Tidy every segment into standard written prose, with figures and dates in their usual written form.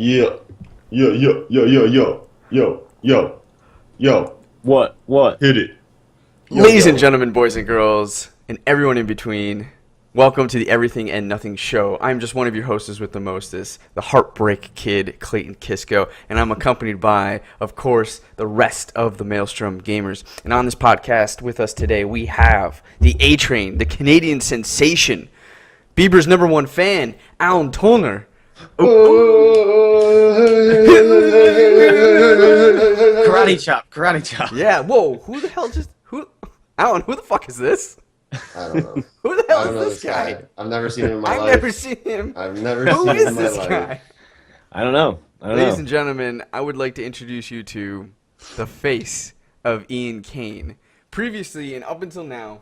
Yeah. Yo, yo, yo, yo, yo, yo, yo, yo. What? Hit it. Yo, Ladies yo. and gentlemen, boys and girls, and everyone in between, welcome to the Everything and Nothing Show. I'm just one of your hosts with the mostest, the Heartbreak Kid, Clayton Kisco, and I'm accompanied by, of course, the rest of the Maelstrom Gamers. And on this podcast with us today, we have the A-Train, the Canadian sensation, Bieber's #1 fan, Alan Tollner. Karate chop. Yeah, whoa, Alan, who the fuck is this? I don't know. Who the I hell don't know is this guy? I've never seen him in my I've life. never seen him. I've never Who seen him is in my this life. guy? I don't know. Ladies and gentlemen, I would like to introduce you to the face of Ian Kane. Previously, and up until now,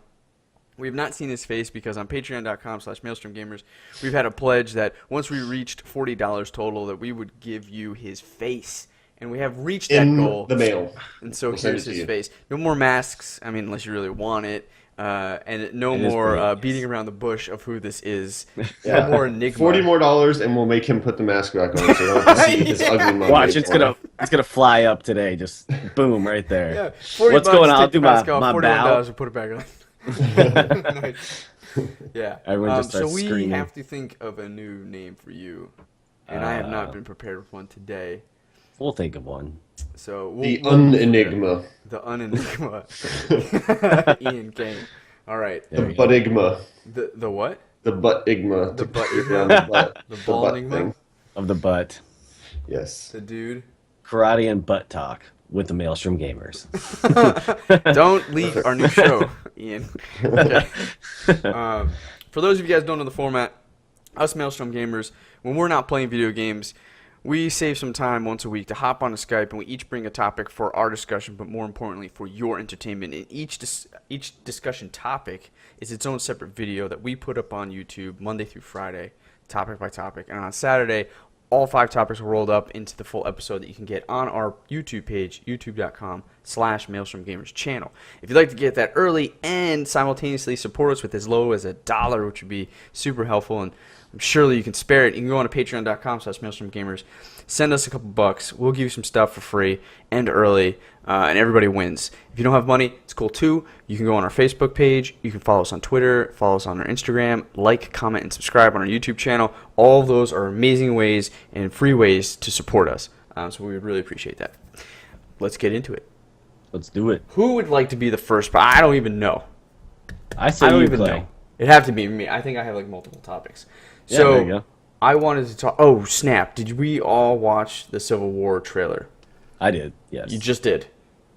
we have not seen his face because on patreon.com/maelstromgamers, we've had a pledge that once we reached $40 total, that we would give you his face. And we have reached that goal. In the mail. And so We'll send here's it to his you. face. No more masks, I mean, unless you really want it. And no It is more great, beating around the bush of who this is. Yeah. No more enigma. $40 more and we'll make him put the mask back on so you don't have to see his ugly mug. Watch, it's gonna fly up today. Just boom, right there. Yeah, 40 What's bucks, going on? I'll take the do my mask off, bow. $41 and put it back on. Nice. Yeah. Everyone just so starts we screaming. have to think of a new name for you, and I have not been prepared with one today. We'll think of one. So The we'll unenigma. The unenigma. Ian Kane. All right. The butt-igma. The what? The butt-igma. The butt around the butt. The The ball butt enigma? thing. Of the butt. Yes. The dude. Karate and butt talk with the Maelstrom Gamers. Don't leak our new show, Ian. Okay. For those of you guys who don't know the format, us Maelstrom Gamers, when we're not playing video games, we save some time once a week to hop on a Skype and we each bring a topic for our discussion, but more importantly for your entertainment. And each discussion topic is its own separate video that we put up on YouTube Monday through Friday, topic by topic. And on Saturday, all 5 topics are rolled up into the full episode that you can get on our YouTube page, youtube.com/MaelstromGamers channel. If you'd like to get that early and simultaneously support us with as low as $1, which would be super helpful, and surely you can spare it, you can go on to patreon.com/MaelstromGamers, send us a couple bucks, we'll give you some stuff for free and early, and everybody wins. If you don't have money, it's cool too. You can go on our Facebook page, you can follow us on Twitter, follow us on our Instagram, like, comment, and subscribe on our YouTube channel. All of those are amazing ways and free ways to support us, so we would really appreciate that. Let's get into it. Let's do it. Who would like to be the first? I don't even know. I say I don't you, even Clay. know. It'd have to be me. I think I have like multiple topics. Yeah, So there you go. I wanted to talk. Oh snap! Did we all watch the Civil War trailer? I did. Yes. You just did.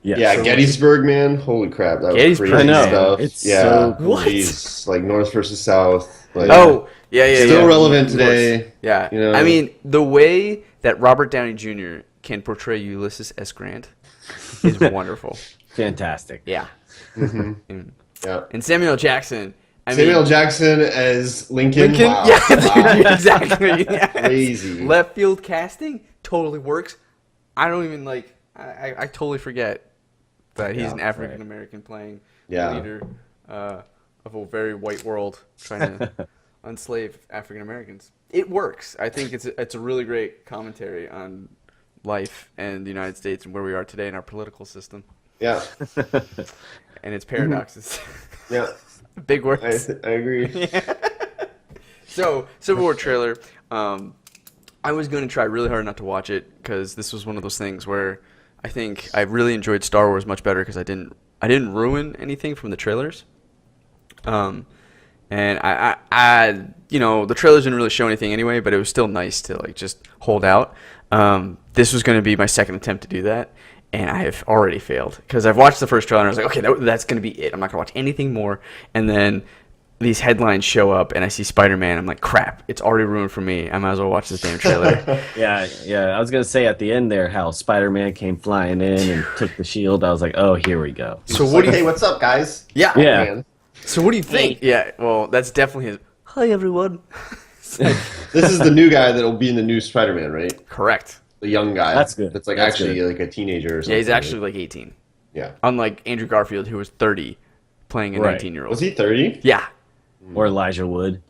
Yes. Yeah, Gettysburg, man. Holy crap. That was Gettysburg. crazy I know. stuff. It's yeah. so cool. What? Jeez. Like North versus South. Like, Oh yeah. Still relevant Of course. today. Yeah. You know? I mean, the way that Robert Downey Jr. can portray Ulysses S. Grant is wonderful. Fantastic. Yeah. Mm-hmm. Yeah. And Samuel L. Jackson. Samuel Jackson as Lincoln. Wow. Yeah, Wow. exactly. Yes. Crazy. Left field casting totally works. I don't even like. I totally forget that he's an African American playing the leader of a very white world trying to unslave African Americans. It works. I think it's a really great commentary on life and the United States and where we are today in our political system Yeah. and its paradoxes. Yeah. Big words. I agree. So, Civil War trailer. I was going to try really hard not to watch it because this was one of those things where I think I really enjoyed Star Wars much better because I didn't ruin anything from the trailers. And I the trailers didn't really show anything anyway, but it was still nice to like just hold out. This was going to be my second attempt to do that. And I have already failed because I've watched the first trailer and I was like, okay, that's going to be it. I'm not going to watch anything more. And then these headlines show up and I see Spider-Man. I'm like, crap, it's already ruined for me. I might as well watch this damn trailer. Yeah. I was gonna say at the end there how Spider-Man came flying in and took the shield. I was like, oh, here we go. So what do you? Hey, what's up, guys? Yeah. Yeah. Man. So what do you think? Yeah. Well, that's definitely his. Hi everyone. This is the new guy that'll be in the new Spider-Man, right? Correct. The young guy. That's good. That's like That's actually good. like a teenager or something. Yeah, he's actually like 18. Yeah. Unlike Andrew Garfield, who was 30, playing a Right. 19-year-old. Was he 30? Yeah. Or Elijah Wood.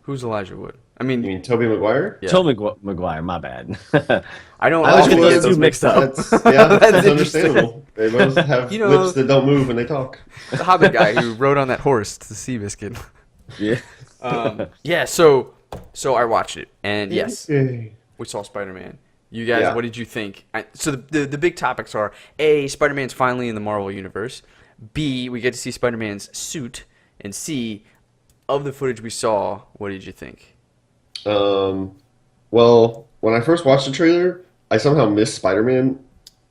Who's Elijah Wood? I You mean, mean Tobey Maguire? yeah. Tobey Maguire, my bad. I don't I was often gonna get get those two mixed mixed up. up. That's interesting. understandable. They both have You know- lips that don't move when they talk. The Hobbit guy who rode on that horse to Seabiscuit. Yeah. Yeah, so I watched it, and yes, Yay. we saw Spider-Man. You guys, Yeah. what did you think? So the big topics are: A, Spider-Man's finally in the Marvel universe; B, we get to see Spider-Man's suit; and C, of the footage we saw, what did you think? Well, when I first watched the trailer, I somehow missed Spider-Man.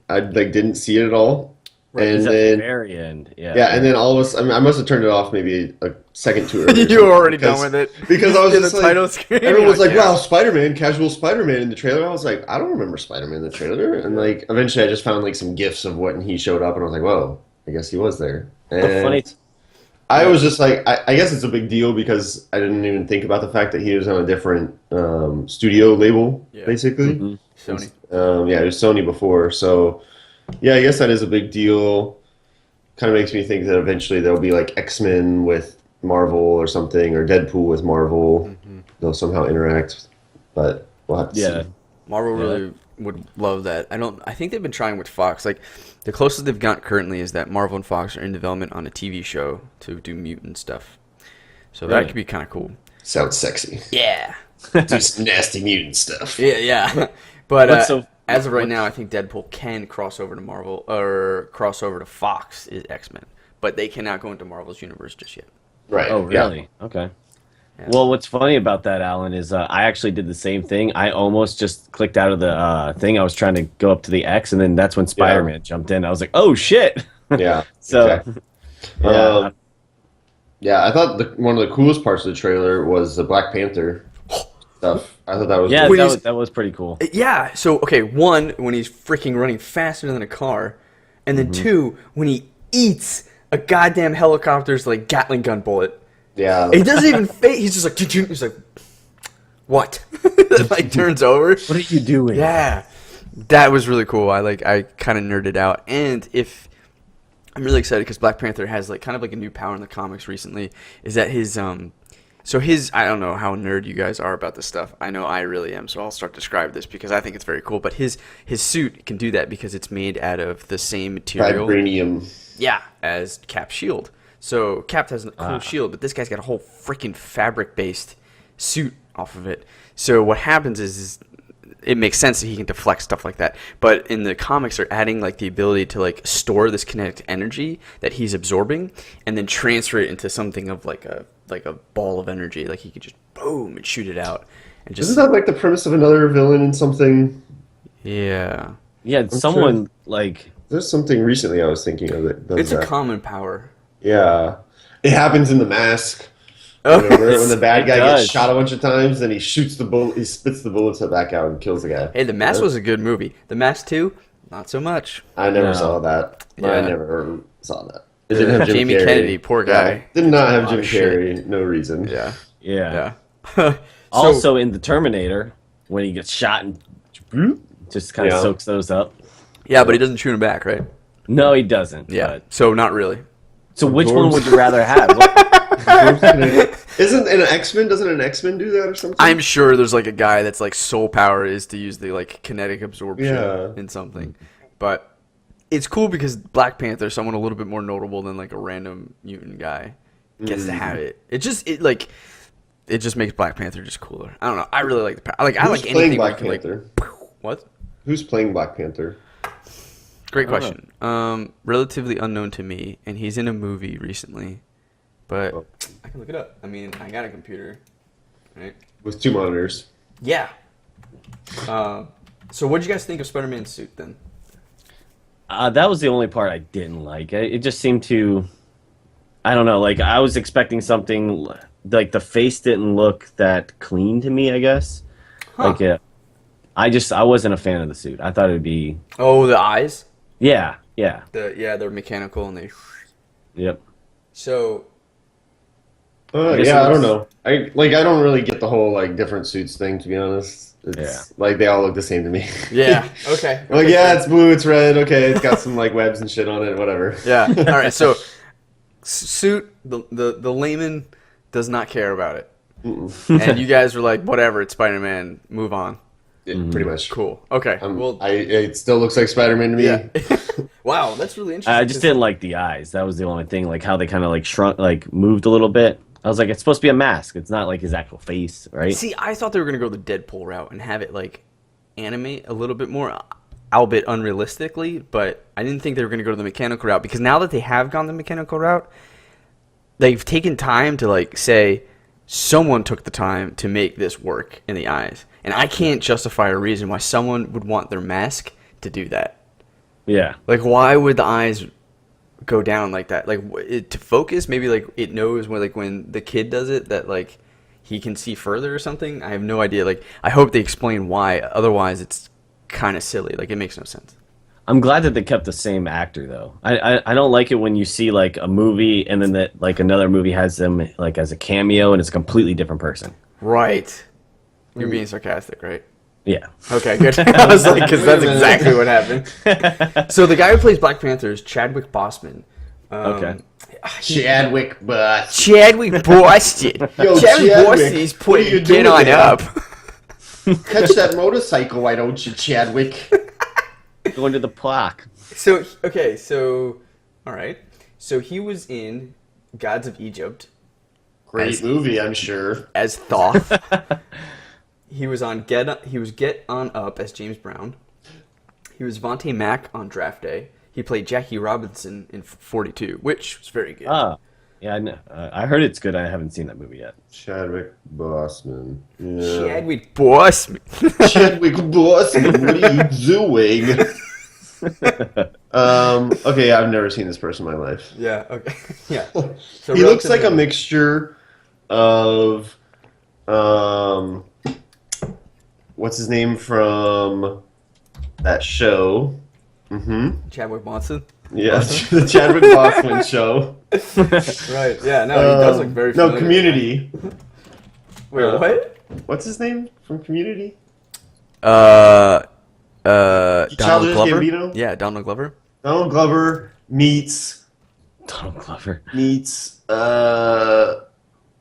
I like didn't see it at all. It's And at the then very end. Yeah. yeah, and then all of a sudden, I must have turned it off maybe a second too early. or You were something, already because- done with it. Because I was In just the like, title screen, everyone was you're like, like, "Wow, yeah. Spider-Man, casual Spider-Man" in the trailer. I was like, I don't remember Spider-Man in the trailer. And like, eventually, I just found like some gifs of when he showed up, and I was like, "Whoa, I guess he was there." And The funny I was just like, I guess it's a big deal because I didn't even think about the fact that he was on a different studio label, Yeah. basically. Mhm. Sony. Yeah, it was Sony before, so yeah, I guess that is a big deal. Kind of makes me think that eventually there'll be like X-Men with Marvel or something, or Deadpool with Marvel. They'll somehow interact, but we'll have to Yeah. see. Marvel Yeah. really would love that. I think they've been trying with Fox. Like the closest they've got currently is that Marvel and Fox are in development on a TV show to do mutant stuff. So that Really? could be kind of cool. Sounds sexy. Yeah. Do some nasty mutant stuff. Yeah. But What's so- as of right now, I think Deadpool can cross over to Marvel or cross over to Fox is X-Men, but they cannot go into Marvel's universe just yet. Right. Oh, yeah. really? Okay. Yeah. Well, what's funny about that, Alan, is I actually did the same thing. I almost just clicked out of the thing. I was trying to go up to the X, and then that's when Spider-Man jumped in. I was like, oh, shit. Yeah. So, exactly. yeah. Yeah, I thought one of the coolest parts of the trailer was the Black Panther stuff. I thought that was Yeah, When really- he's- that was pretty cool. Yeah. So okay, one when he's freaking running faster than a car, and then two when he eats a goddamn helicopter's like Gatling gun bullet. yeah. He doesn't even fake. He's just like he's like, what? Like turns over. What are you doing? Yeah, that was really cool. I kind of nerded out, and if I'm really excited because Black Panther has like kind of like a new power in the comics recently. Is that his So his, I don't know how nerd you guys are about this stuff. I know I really am, so I'll start to describe this because I think it's very cool. But his suit can do that because it's made out of the same material, Vibranium. yeah, as Cap's shield. So Cap has a cool shield, but this guy's got a whole freaking fabric-based suit off of it. So what happens is it makes sense that he can deflect stuff like that. But in the comics, they're adding like the ability to like store this kinetic energy that he's absorbing and then transfer it into something of like a ball of energy. Like he could just boom and shoot it out and just Isn't that like the premise of another villain in something? yeah. Yeah, someone like There's something recently I was thinking of that does It's a that. common power. Yeah. It happens in The Mask. Oh, Remember when the bad it guy does. gets shot a bunch of times and he shoots the bullet, he spits the bullets back out and kills the guy. Hey, The Mask was a good movie. The Mask 2, not so much. I never No. saw that. Yeah. I never saw that. It didn't have Jim Jamie Carrey. Kennedy, poor guy. Yeah, did not have A lot Jim of shit. Carrey. No reason. Yeah. yeah. Yeah. Also in the Terminator, when he gets shot and just kind of Yeah. soaks those up. Yeah, but he doesn't shoot him back, right? No, he doesn't. Yeah. but- So not really. So which course. one would you rather have? Isn't an X-Men? Doesn't an X-Men do that or something? I'm sure there's like a guy that's like sole power is to use the like kinetic absorption Yeah. in something. But it's cool because Black Panther, someone a little bit more notable than like a random mutant guy, gets to have it. It just makes Black Panther just cooler. I don't know. I really like the power. Like I Who's like playing anything where Black you can, Panther? like what? Who's playing Black Panther? Great question. Relatively unknown to me, and he's in a movie recently, but I can look it up. I mean, I got a computer, right? With two monitors. Yeah. So what did you guys think of Spider-Man's suit then? That was the only part I didn't like. It just seemed to, I don't know, like I was expecting something, like the face didn't look that clean to me, I guess. Huh. Like, I wasn't a fan of the suit. I thought it would be, Oh, the eyes. yeah. They're mechanical and they. Yep. So I guess Yeah, it I don't looks- know. I don't really get the whole like different suits thing, to be honest. It's like they all look the same to me. yeah, okay. I'm like, yeah, it's blue, it's red, okay, it's got some like webs and shit on it, whatever. Yeah. All right. So suit the layman does not care about it. And you guys were like, whatever, it's Spider-Man, move on. Yeah, pretty much. Cool. Okay. Well, it still looks like Spider-Man to me. yeah. Wow, that's really interesting. I just didn't like the eyes. That was the only thing. Like how they kind of like shrunk, like moved a little bit. I was like, it's supposed to be a mask. It's not like his actual face, right? See, I thought they were gonna go the Deadpool route and have it like animate a little bit more, albeit unrealistically. But I didn't think they were gonna go to the mechanical route, because now that they have gone the mechanical route, they've taken time to like say someone took the time to make this work in the eyes, and I can't justify a reason why someone would want their mask to do that. Yeah. Like, why would the eyes go down like that? Like, to focus? Maybe like it knows when the kid does it that like he can see further or something. I have no idea. Like, I hope they explain why. Otherwise, it's kind of silly. Like, it makes no sense. I'm glad that they kept the same actor though. I don't like it when you see like a movie and then that like another movie has them like as a cameo and it's a completely different person. Right. You're being sarcastic, right? Yeah. Okay, good. I was like, because that's exactly what happened. So the guy who plays Black Panther is Chadwick Boseman. Okay. Chadwick Bus. Chadwick Boston. Yo, Chadwick Chadwick, Boston's what are putting you it doing on there? up. Catch that motorcycle, why don't you, Chadwick? Going to the park. So, okay, so, all right. So he was in Gods of Egypt Great movie, I'm sure. as Thoth. He was Get On Up as James Brown. He was Vontae Mack on Draft Day. He played Jackie Robinson in 42, which was very good. Ah. Yeah, I know. I heard it's good. I haven't seen that movie yet. Chadwick Boseman. Yeah. Chadwick Boseman. Chadwick Boseman, what are you doing? Okay, I've never seen this person in my life. Yeah, okay. Yeah. So He looks like a relatively- mixture of what's his name from that show? Mm-hmm. Chadwick Boseman. Yeah, the Chadwick Boseman show. Right. Yeah. No, he does look very. No, familiar. Community. Wait, what? What's his name from Community? Donald Childish Glover. Gambino? Yeah, Donald Glover. Donald Glover meets Donald Glover.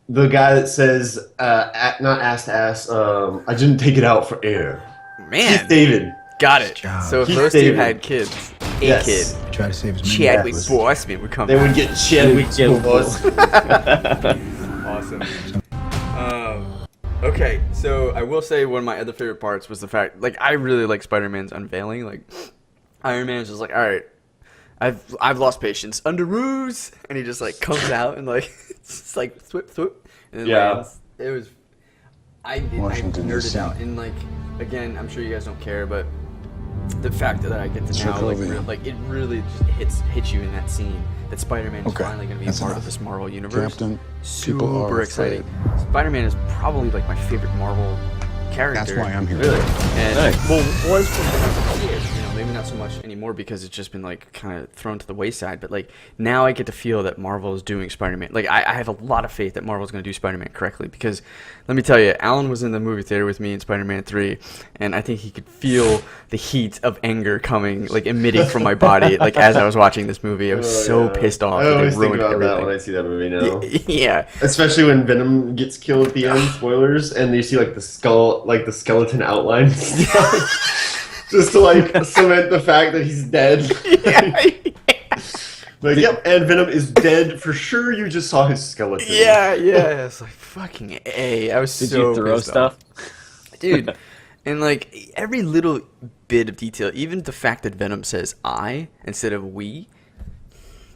the guy that says not ass to ass. I didn't take it out for air. Man, Keith David. got it. So if Keith those David. two had kids, a Yes. kid, Try to save as many Chadwick lives. Boseman would come. They would get Chadwick Boseman. Awesome. Okay, so I will say one of my other favorite parts was the fact, like, I really like Spider-Man's unveiling. Like, Iron Man is just like, all right, I've lost patience under ruse, and he just like comes out and like it's just like swoop, and then Yeah. lands. It was, I Washington, nerded D.C. out, and like again, I'm sure you guys don't care, but the fact that I get to now like it really just hits you in that scene that Spider-Man is Okay, finally going to be a that's part enough. of this Marvel universe. Captain, people are Super exciting. Spider-Man is probably like my favorite Marvel character. That's why I'm here. Really, and Nice. well, was from when I was a kid. You know, maybe not so much anymore because it's just been like kind of thrown to the wayside. But like now, I get to feel that Marvel is doing Spider-Man. Like I have a lot of faith that Marvel's going to do Spider-Man correctly because let me tell you, Alan was in the movie theater with me in Spider-Man 3, and I think he could feel the heat of anger coming, like emitting from my body, like as I was watching this movie. I was so pissed off. I that they always think ruined about that everything. when I see that movie now. Yeah. Especially when Venom gets killed at the end, spoilers, and you see like the skeleton outline and stuff. Just to like cement the fact that he's dead. Like, yep, and Venom is dead for sure. You just saw his skeleton. Yeah. It's like fucking A. I was Did so you throw pissed stuff? off. Dude. And like every little bit of detail, even the fact that Venom says I instead of we,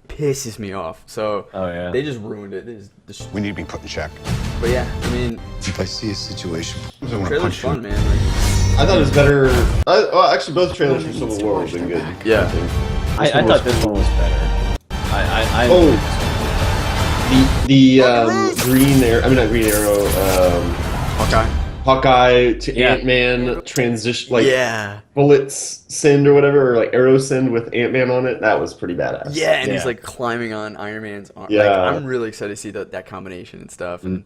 pisses me off. So Oh, yeah. they just ruined it. We need to be put in check. But yeah, I mean, If I see a situation, I'm gonna trailer's punch fun, you. man. Like, I thought it was better. Well, actually, both trailers for Civil War have been good. Yeah. I think. I thought this one was better. I Green Arrow. I mean, not Green Arrow. Hawkeye to Yeah. Ant-Man transition, like yeah. bullets send or whatever, or like arrow send with Ant-Man on it. That was pretty badass. Yeah, and he's Yeah. like climbing on Iron Man's arm. Yeah. Like, I'm really excited to see that combination and stuff. And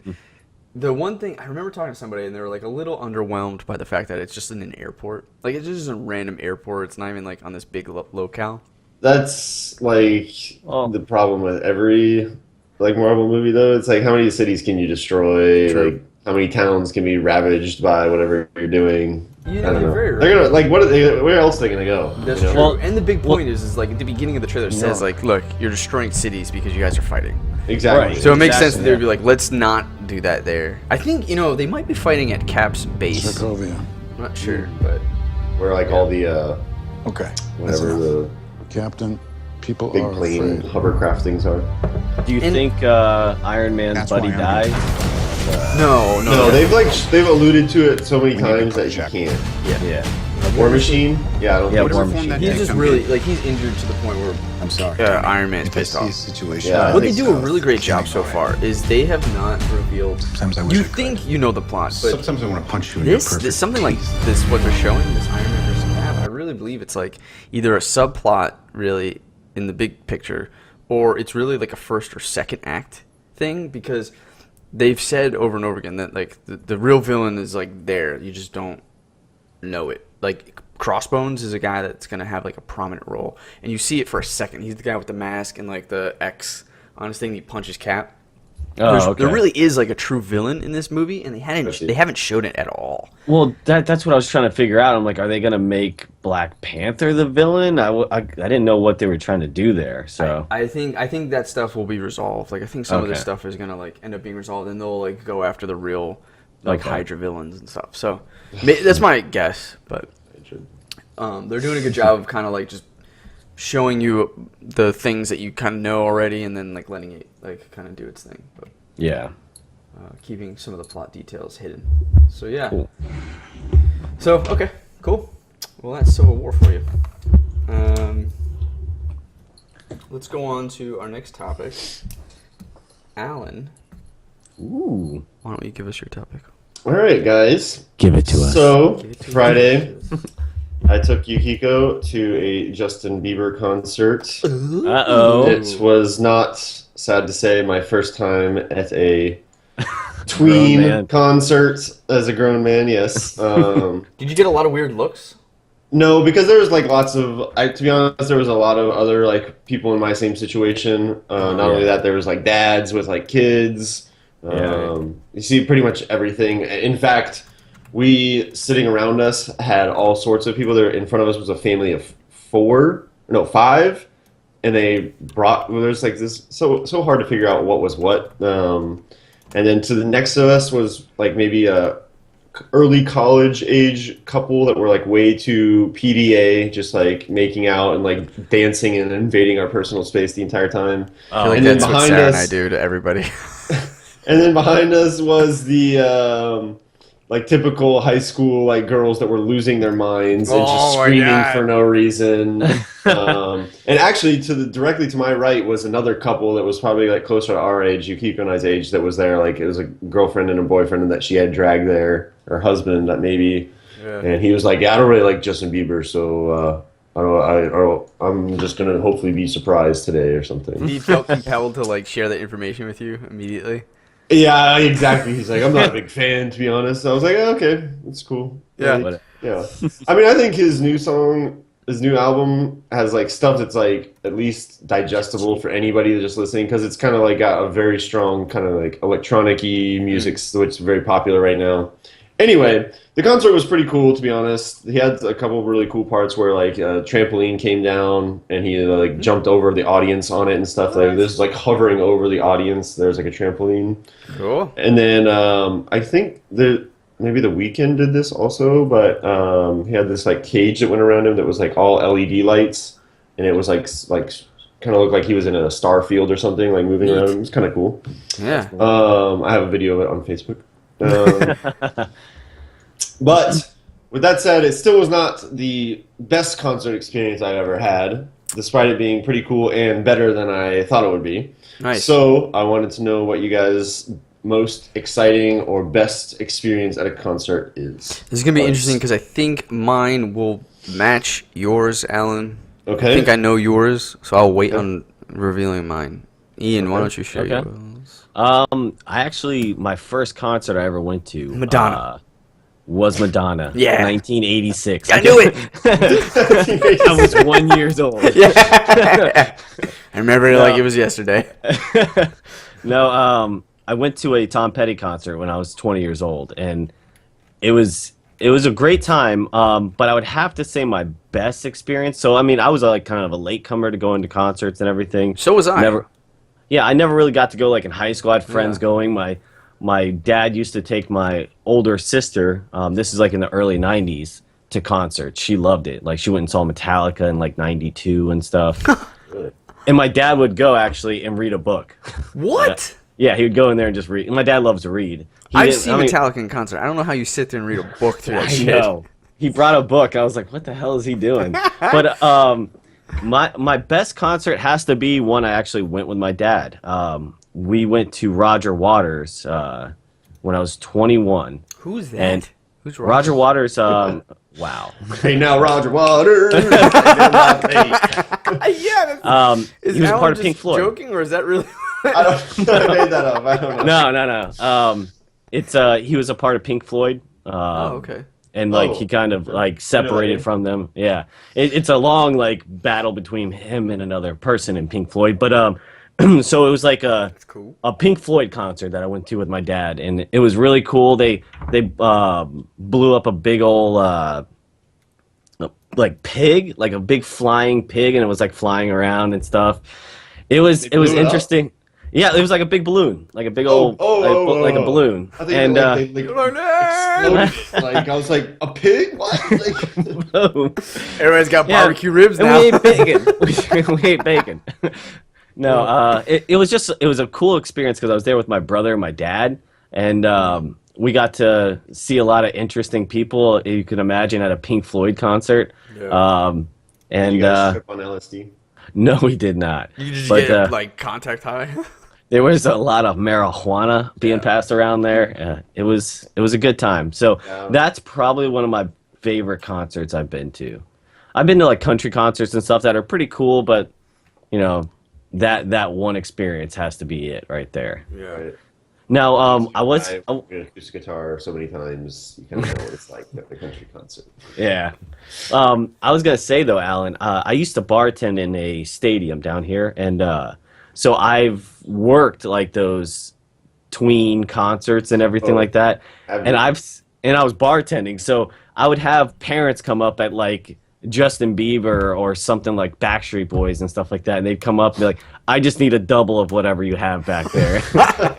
the one thing I remember talking to somebody, and they were like a little underwhelmed by the fact that it's just in an airport. Like it's just a random airport. It's not even like on this big locale. That's like Oh. the problem with every like Marvel movie though. It's like how many cities can you destroy? True. Like how many towns can be ravaged by whatever you're doing? You I know, don't you're know. very They're right. gonna like what? Are they, where else are they gonna go? That's you know? true. Well- And the big point is like at the beginning of the trailer it says No. like, look, you're destroying cities because you guys are fighting. Exactly. Right. So it makes sense Exactly, that they'd be yeah. like, let's not do that there. I think they might be fighting at Cap's base. Sokovia. I'm not sure, but Where like all the Okay. That's whatever enough. the Captain, people big are plane afraid. hovercraft things are. Do you And- think Iron Man's That's buddy why I'm died? no. No, they've alluded to it so many We need to times that you check. can't. Yeah. War Machine? Yeah, I don't Yeah, think War so. Machine. He's just really like he's injured to the point where I'm sorry. Iron Man's If I pissed see a off. situation, Yeah, I What they think do so. a really great job so far is they have not revealed. Sometimes I wish You I could. think you know the plot, but Sometimes I want to punch you in your this perfect something like this what they're showing this Iron Man versus Cap. I really believe it's like either a subplot really in the big picture, or it's really like a first or second act thing because they've said over and over again that like the real villain is like there, you just don't know it. Like Crossbones is a guy that's gonna have like a prominent role, and you see it for a second. He's the guy with the mask and like the X on his thing. He punches Cap. Oh, okay. There really is like a true villain in this movie, and I see. they haven't shown it at all. Well, that's what I was trying to figure out. I'm like, are they gonna make Black Panther the villain? I didn't know what they were trying to do there. So I think that stuff will be resolved. Like I think some of this Okay. stuff is gonna like end up being resolved, and they'll like go after the real like Okay. Hydra villains and stuff. So that's my guess, but they're doing a good job of kind of like just showing you the things that you kind of know already, and then like letting it like kind of do its thing, but yeah. keeping some of the plot details hidden. So yeah. Cool. So okay, cool. Well, that's Civil War for you. Let's go on to our next topic. Alan, Ooh. why don't you give us your topic? All right, guys. Give it to us. So Give it to Friday, I took Yukiko to a Justin Bieber concert. Uh-oh. It was not, sad to say, my first time at a Grown tween man. concert as a grown man. Yes. Did you get a lot of weird looks? No, because there was like lots of. To be honest, there was a lot of other like people in my same situation. Not only that, there was like dads with like kids. Yeah. You see pretty much everything. In fact, we sitting around us had all sorts of people. There in front of us was a family of five, and they brought. Well, there's like this so hard to figure out what was what. And then to the next to us was like maybe a early college age couple that were like way too PDA, just like making out and like dancing and invading our personal space the entire time. I feel like And then that's what behind Sarah and us- I do to everybody. And then behind us was the like typical high school like girls that were losing their minds and just Oh my screaming God. for no reason. And actually, directly to my right was another couple that was probably like closer to our age, Yukiko and I's age, that was there. Like it was a girlfriend and a boyfriend that she had dragged there, or husband that maybe. Yeah. And he was like, "Yeah, I don't really like Justin Bieber, so I'm just gonna hopefully be surprised today or something." He felt compelled to like share that information with you immediately. Yeah, exactly. He's like, I'm not a big fan, to be honest. I was like, oh, okay, that's cool. Yeah. Like, yeah. I mean, I think his new album has like stuff that's like at least digestible for anybody that's just listening, because it's kind of like got a very strong kind of like electronic-y music, which is very popular right now. Anyway, the concert was pretty cool, to be honest. He had a couple of really cool parts where like a trampoline came down and he like jumped over the audience on it and stuff. Like this is like hovering over the audience. There's like a trampoline. Cool. And then I think maybe The Weeknd did this also, but he had this like cage that went around him that was like all LED lights, and it was like kind of looked like he was in a star field or something, like moving around. It was kind of cool. Yeah. I have a video of it on Facebook. But with that said, it still was not the best concert experience I ever had, despite it being pretty cool and better than I thought it would be. Nice. So I wanted to know what you guys' most exciting or best experience at a concert is. This is gonna be interesting because I think mine will match yours, Alan. Okay. I think I know yours, so I'll wait on revealing mine. Ian, why Okay. don't you share Okay. yours? My first concert I ever went to, Madonna. was Madonna. Yeah. 1986. I knew it. I was 1 year old. I remember it like it was yesterday. No, I went to a Tom Petty concert when I was 20 years old, and it was a great time. But I would have to say my best experience. So I mean, I was like kind of a latecomer to go into concerts and everything. So was I. Never, yeah, I never really got to go like in high school. I had friends Yeah. going. My dad used to take my older sister. This is like in the early '90s to concerts. She loved it. Like she went and saw Metallica in like '92 and stuff. Really? And my dad would go actually and read a book. What? Yeah, he would go in there and just read. And my dad loves to read. I've seen Metallica in concert. I don't know how you sit there and read a book through that I shit. know. He brought a book. I was like, what the hell is he doing? But my best concert has to be one I actually went with my dad. We went to Roger Waters when I was 21. Who's that? And Who's Roger Waters, wow. Hey, now Roger Waters. Yeah. Is He was a Alan part of just Pink Floyd. joking, or is that really? I made that up. I don't know. No. It's he was a part of Pink Floyd. Oh, okay. And like Oh. he kind of like separated Yeah. from them. Yeah, it's a long like battle between him and another person in Pink Floyd. But so it was like That's cool. a Pink Floyd concert that I went to with my dad, and it was really cool. They blew up a big old like pig, like a big flying pig, and it was like flying around and stuff. It was blew it up? interesting. Yeah, it was like a big balloon, like a big old like a balloon. I think And they exploded. Like I was like, a pig? What? Like, Everybody's got Yeah. barbecue ribs and now. we ate bacon. We ate bacon. No, it was a cool experience because I was there with my brother and my dad, and we got to see a lot of interesting people you can imagine at a Pink Floyd concert. Yeah. And you guys trip on LSD? no, we did not. You just But get like contact high. there was a lot of marijuana being passed around there. It was a good time. So Yeah. that's probably one of my favorite concerts I've been to. I've been to like country concerts and stuff that are pretty cool, but you know, that one experience has to be it right there. Yeah. Right. Now, I I've played acoustic guitar so many times. You kind of know what it's like at the country concert. yeah. I was gonna say though, Alan, I used to bartend in a stadium down here, and so I've worked like those tween concerts and everything Oh, like that, have and you? I was bartending, so I would have parents come up at like Justin Bieber or something like Backstreet Boys and stuff like that, and they'd come up and be like, I just need a double of whatever you have back there.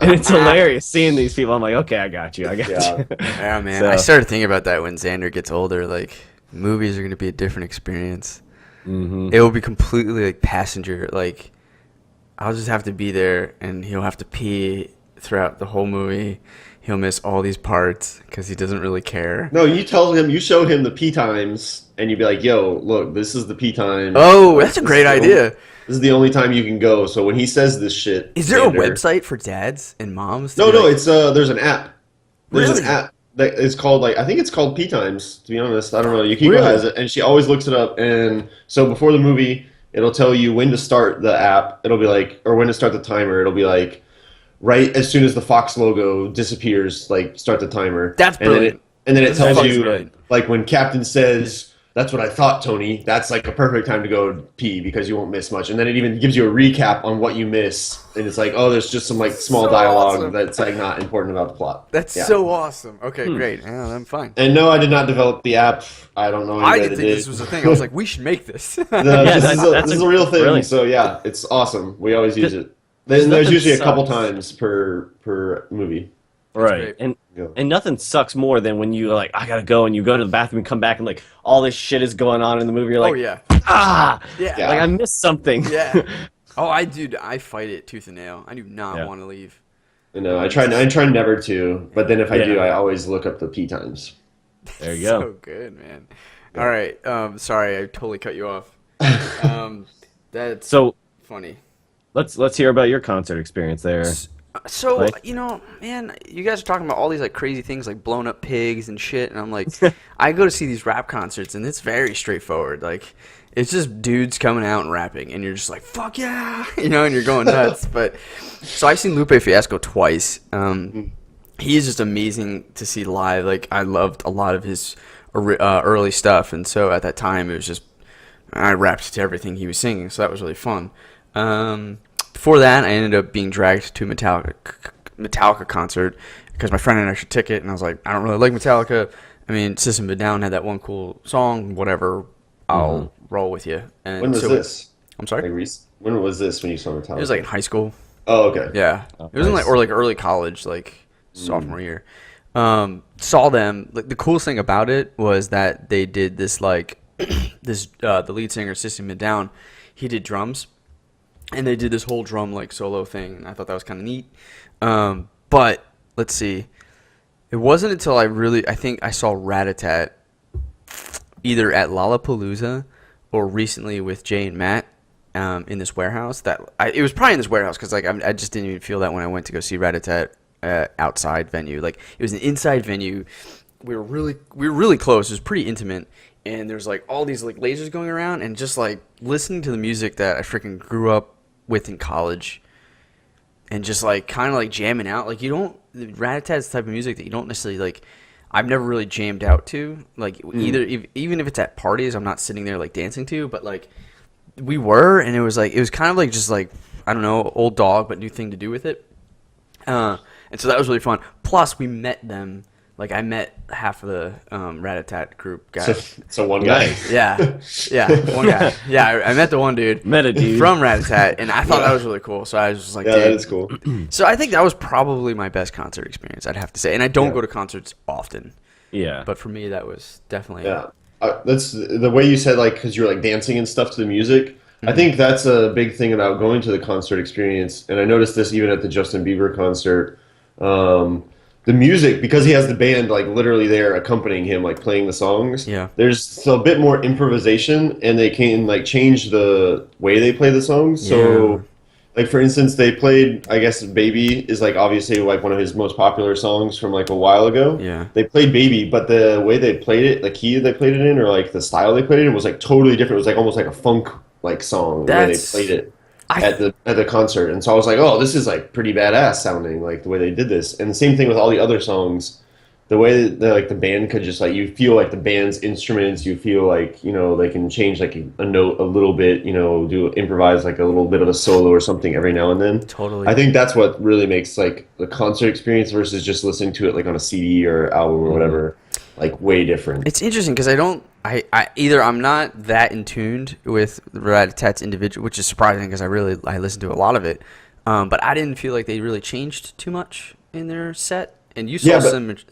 And it's hilarious seeing these people. I'm like, okay, I got you. Yeah. Yeah, man. So- I started thinking about that when Xander gets older. Like, movies are going to be a different experience. Mm-hmm. It will be completely like passenger. Like, I'll just have to be there, and he'll have to pee throughout the whole movie. He'll miss all these parts because he doesn't really care. No, you showed him the P times, and you'd be like, yo, look, this is the P time. Oh, that's a This great is the idea. only- This is the only time you can go. So when he says this shit, Is there a Xander- website for dads and moms? to No, be no, like- it's there's an app. There's Really? an app that is called like I think it's called P times. To be honest, I don't know. Yukiko Really? has it, and she always looks it up. And so before the movie, it'll tell you when to start the app. It'll be like, or when to start the timer. It'll be like, right as soon as the Fox logo disappears, like start the timer. That's And then brilliant. and then it That's tells fucking you brilliant. like when Captain says, "That's what I thought, Tony." That's like a perfect time to go pee because you won't miss much. And then it even gives you a recap on what you miss, and it's like, oh, there's just some like small So dialogue awesome. that's like not important about the plot. That's Yeah. so awesome. Okay, great. Yeah, I'm fine. And no, I did not develop the app. I don't know. I anybody didn't that think did. this was a thing. I was like, we should make this. This that's- is a real thing. brilliant. So yeah, it's awesome. We always use it. there's Then there's nothing usually a couple sucks. times per movie. Right. great. Yeah. And nothing sucks more than when you like, I gotta go, and you go to the bathroom and come back and like all this shit is going on in the movie. You're like, Oh yeah. ah, Yeah. Yeah. like I missed something. Yeah. Oh, I fight it tooth and nail. I do not Yeah. want to leave. You know, I try never to, but then if I do, Yeah. I always look up the P times. There you go. So good, man. All right. Sorry, I totally cut you off. That's So funny. let's hear about your concert experience there. So, Like- you know, man, you guys are talking about all these like crazy things like blown up pigs and shit, and I'm like, I go to see these rap concerts and it's very straightforward. Like, it's just dudes coming out and rapping, and you're just like, fuck yeah, you know, and you're going nuts. But so I've seen Lupe Fiasco twice. He's just amazing to see live. Like, I loved a lot of his early stuff, and so at that time it was just I rapped to everything he was singing, so that was really fun. before that, I ended up being dragged to a Metallica concert because my friend had an extra ticket, and I was like, I don't really like Metallica. I mean, System of a Down had that one cool song, whatever. I'll roll with you. And When was this? I'm sorry. When was this when you saw Metallica? It was like in high school. Oh, okay. Yeah, Oh, it was in nice. like early college, like sophomore year. Saw them. Like the coolest thing about it was that they did this like the lead singer System of a Down, he did drums, and they did this whole drum like solo thing. And I thought that was kind of neat. But let's see, it wasn't until I think I saw Rat-a-Tat either at Lollapalooza or recently with Jay and Matt. In this warehouse it was probably in this warehouse because like I just didn't even feel that when I went to go see Rat-a-Tat outside venue. Like it was an inside venue. We were really close. It was pretty intimate, and there's like all these like lasers going around, and just like listening to the music that I freaking grew up with in college, and just like kind of like jamming out. Like Rat-a-Tat's the type of music that you don't necessarily like. I've never really jammed out to like even if it's at parties, I'm not sitting there like dancing to, but like. We were, and it was kind of like just like, I don't know, old dog, but new thing to do with it. And so that was really fun. Plus, we met them. Like, I met half of the Rat-a-Tat group guys. So one guy. Yeah, one guy. Yeah, I met the one dude. Met a dude. From Rat-a-Tat, and I thought that was really cool. So I was just like, Yeah, dude. that is cool. So I think that was probably my best concert experience, I'd have to say. And I don't go to concerts often. Yeah. But for me, that was definitely... Yeah. That's the way you said, like, because you're like dancing and stuff to the music. I think that's a big thing about going to the concert experience, and I noticed this even at the Justin Bieber concert. The music, because he has the band like literally there accompanying him, like playing the songs. Yeah. There's a bit more improvisation, and they can like change the way they play the songs. So, like for instance, they played, I guess, "Baby" is like obviously like one of his most popular songs from like a while ago. Yeah. They played "Baby," but the way they played it, the key they played it in, or like the style they played it in, was like totally different. It was like almost like a funk like song the way they played it at the concert. And so I was like, oh, this is like pretty badass sounding, like the way they did this. And the same thing with all the other songs. The way that like the band could just like, you feel like the band's instruments, you feel like, you know, they can change like a note a little bit, you know, improvise like a little bit of a solo or something every now and then. Totally. I think that's what really makes like the concert experience versus just listening to it like on a CD or album or whatever, like way different. It's interesting because either I'm not that in tuned with Rat-a-Tat's individual, which is surprising because I listened to a lot of it, but I didn't feel like they really changed too much in their set. And you saw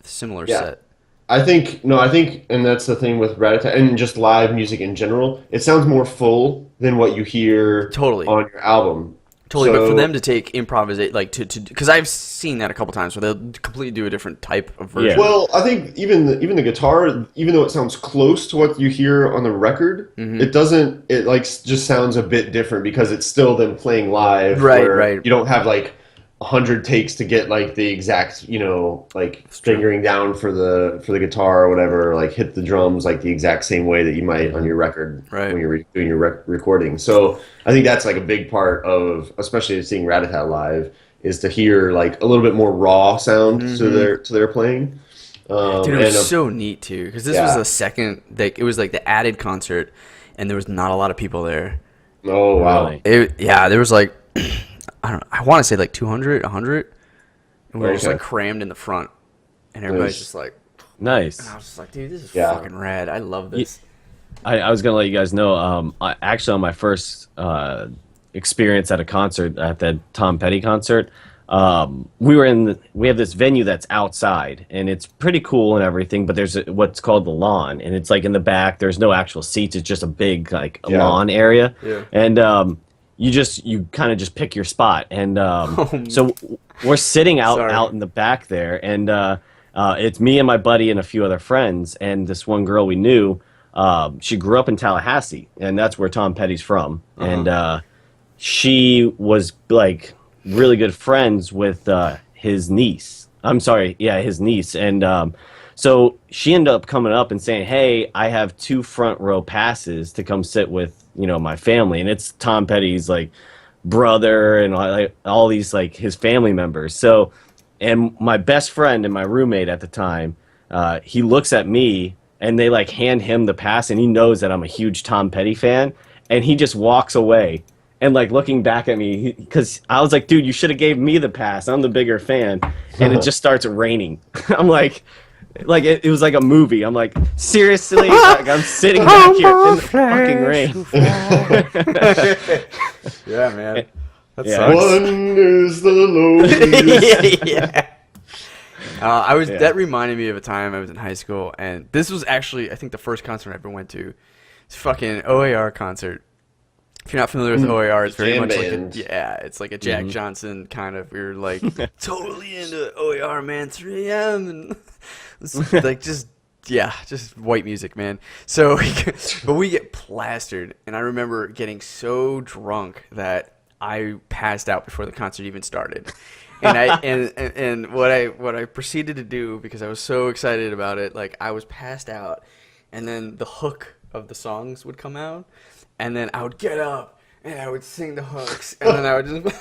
similar set. I think, and that's the thing with Rat-a-Tat and just live music in general, it sounds more full than what you hear on your album. Totally, but for them to take improvisate, like to because I've seen that a couple times where they'll completely do a different type of version. Yeah. Well, I think even the guitar, even though it sounds close to what you hear on the record, it doesn't. It like just sounds a bit different because it's still them playing live. Right. You don't have like 100 takes to get like the exact, you know, like fingering down for the guitar or whatever, like hit the drums like the exact same way that you might on your record when you're doing your recording. So I think that's like a big part of, especially seeing Rat-a-Tat live, is to hear like a little bit more raw sound to their playing. Dude, it was so neat too because this was the second. Like, it was like the added concert, and there was not a lot of people there. Oh wow! Really? There was like. I want to say like 200, 100, and we were just like crammed in the front, and everybody's just like, nice. And I was just like, dude, this is fucking rad. I love this. I was gonna let you guys know. Actually, on my first experience at a concert, at the Tom Petty concert, we have this venue that's outside, and it's pretty cool and everything. But there's what's called the lawn, and it's like in the back. There's no actual seats. It's just a big like lawn area, and you kind of just pick your spot, and so we're sitting out in the back there, and it's me and my buddy and a few other friends, and this one girl we knew. She grew up in Tallahassee, and that's where Tom Petty's from, and she was like really good friends with his niece. His niece, and so she ended up coming up and saying, "Hey, I have 2 front row passes to come sit with." My family, and it's Tom Petty's like brother and like all these like his family members. So, and my best friend and my roommate at the time, he looks at me and they like hand him the pass, and he knows that I'm a huge Tom Petty fan, and he just walks away and like looking back at me because I was like, dude, you should have gave me the pass. I'm the bigger fan, and it just starts raining. I'm like it was like a movie. I'm like, seriously, like, I'm sitting back here in the fucking rain. Yeah, man. That Yeah. sucks. One is the loneliest. Yeah. That reminded me of a time I was in high school, and this was actually, I think, the first concert I ever went to. It's a fucking OAR concert. If you're not familiar with OAR, it's very Jam much band. it's like a Jack Johnson kind of. We were like totally into OAR, man. 3 a.m. and it's like just white music, man. So, but we get plastered, and I remember getting so drunk that I passed out before the concert even started. And and what I proceeded to do, because I was so excited about it, like I was passed out, and then the hook of the songs would come out, and then I would get up and I would sing the hooks, and then I would just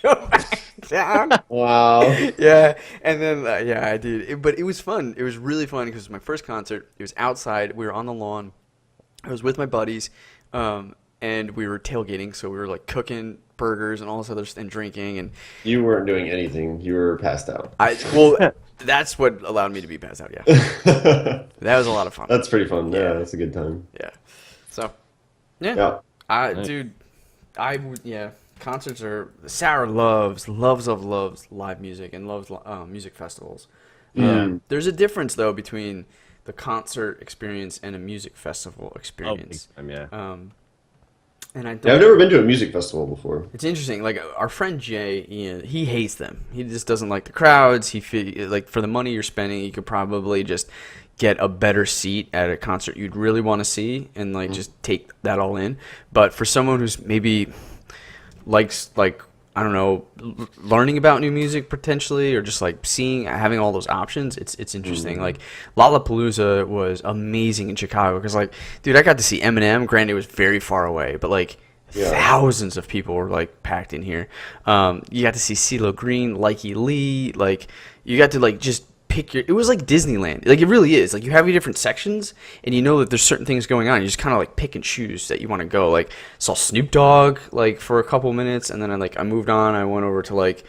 go back down. Wow. Yeah, and then I did. But it was fun. It was really fun because it was my first concert. It was outside. We were on the lawn. I was with my buddies, and we were tailgating. So we were like cooking burgers and all this other and drinking. And You weren't doing anything. You were passed out. That's what allowed me to be passed out. Yeah, that was a lot of fun. That's pretty fun. Yeah, that's a good time. Yeah. So, yeah. Concerts are Sarah loves live music and loves music festivals. There's a difference though between the concert experience and a music festival experience. And I've never been to a music festival before. It's interesting. Like our friend Jay, Ian, he hates them. He just doesn't like the crowds. Like for the money you're spending, you could probably just get a better seat at a concert you'd really want to see and like just take that all in. But for someone who's maybe likes like I don't know, learning about new music potentially, or just like having all those options, it's interesting. Like Lollapalooza was amazing in Chicago because like, dude, I got to see Eminem. Granted, it was very far away, but like thousands of people were like packed in here. You got to see CeeLo Green, Likey Lee, like you got to like just pick it was like Disneyland. Like it really is. Like you have your different sections and you know that there's certain things going on. You just kind of like pick and choose that you want to go. Like saw Snoop Dogg like for a couple minutes and then I moved on. I went over to like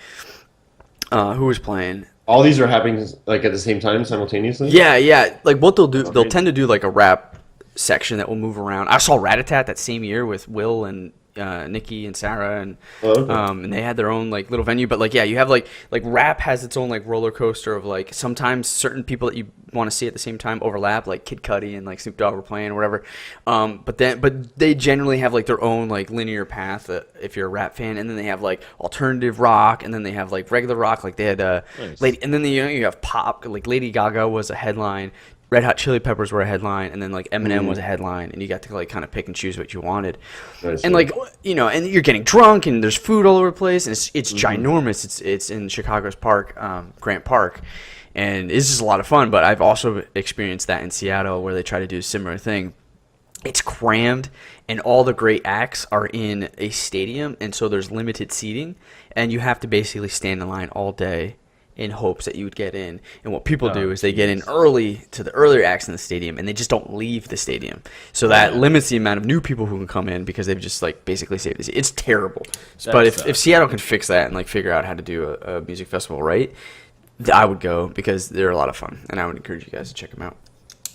who was playing. All these are happening like at the same time simultaneously? Yeah. Like what they'll do, they'll tend to do like a rap section that will move around. I saw Rat-a-Tat that same year with Will and Nikki and Sarah and and they had their own like little venue, but like you have like rap has its own like roller coaster of like sometimes certain people that you want to see at the same time overlap, like Kid Cudi and like Snoop Dogg were playing or whatever, but they generally have like their own like linear path if you're a rap fan, and then they have like alternative rock, and then they have like regular rock, like they had nice. And then you have pop, like Lady Gaga was a headline, Red Hot Chili Peppers were a headline, and then like Eminem was a headline, and you got to like kind of pick and choose what you wanted. And like and you're getting drunk, and there's food all over the place, and it's ginormous. It's in Chicago's park, Grant Park, and it's just a lot of fun. But I've also experienced that in Seattle, where they try to do a similar thing. It's crammed, and all the great acts are in a stadium, and so there's limited seating, and you have to basically stand in line all day in hopes that you would get in. And what people do is they get in early to the earlier acts in the stadium, and they just don't leave the stadium. So that limits the amount of new people who can come in because they've just like basically saved the seat. It's terrible. But if Seattle can fix that and like figure out how to do a music festival right, I would go because they're a lot of fun, and I would encourage you guys to check them out.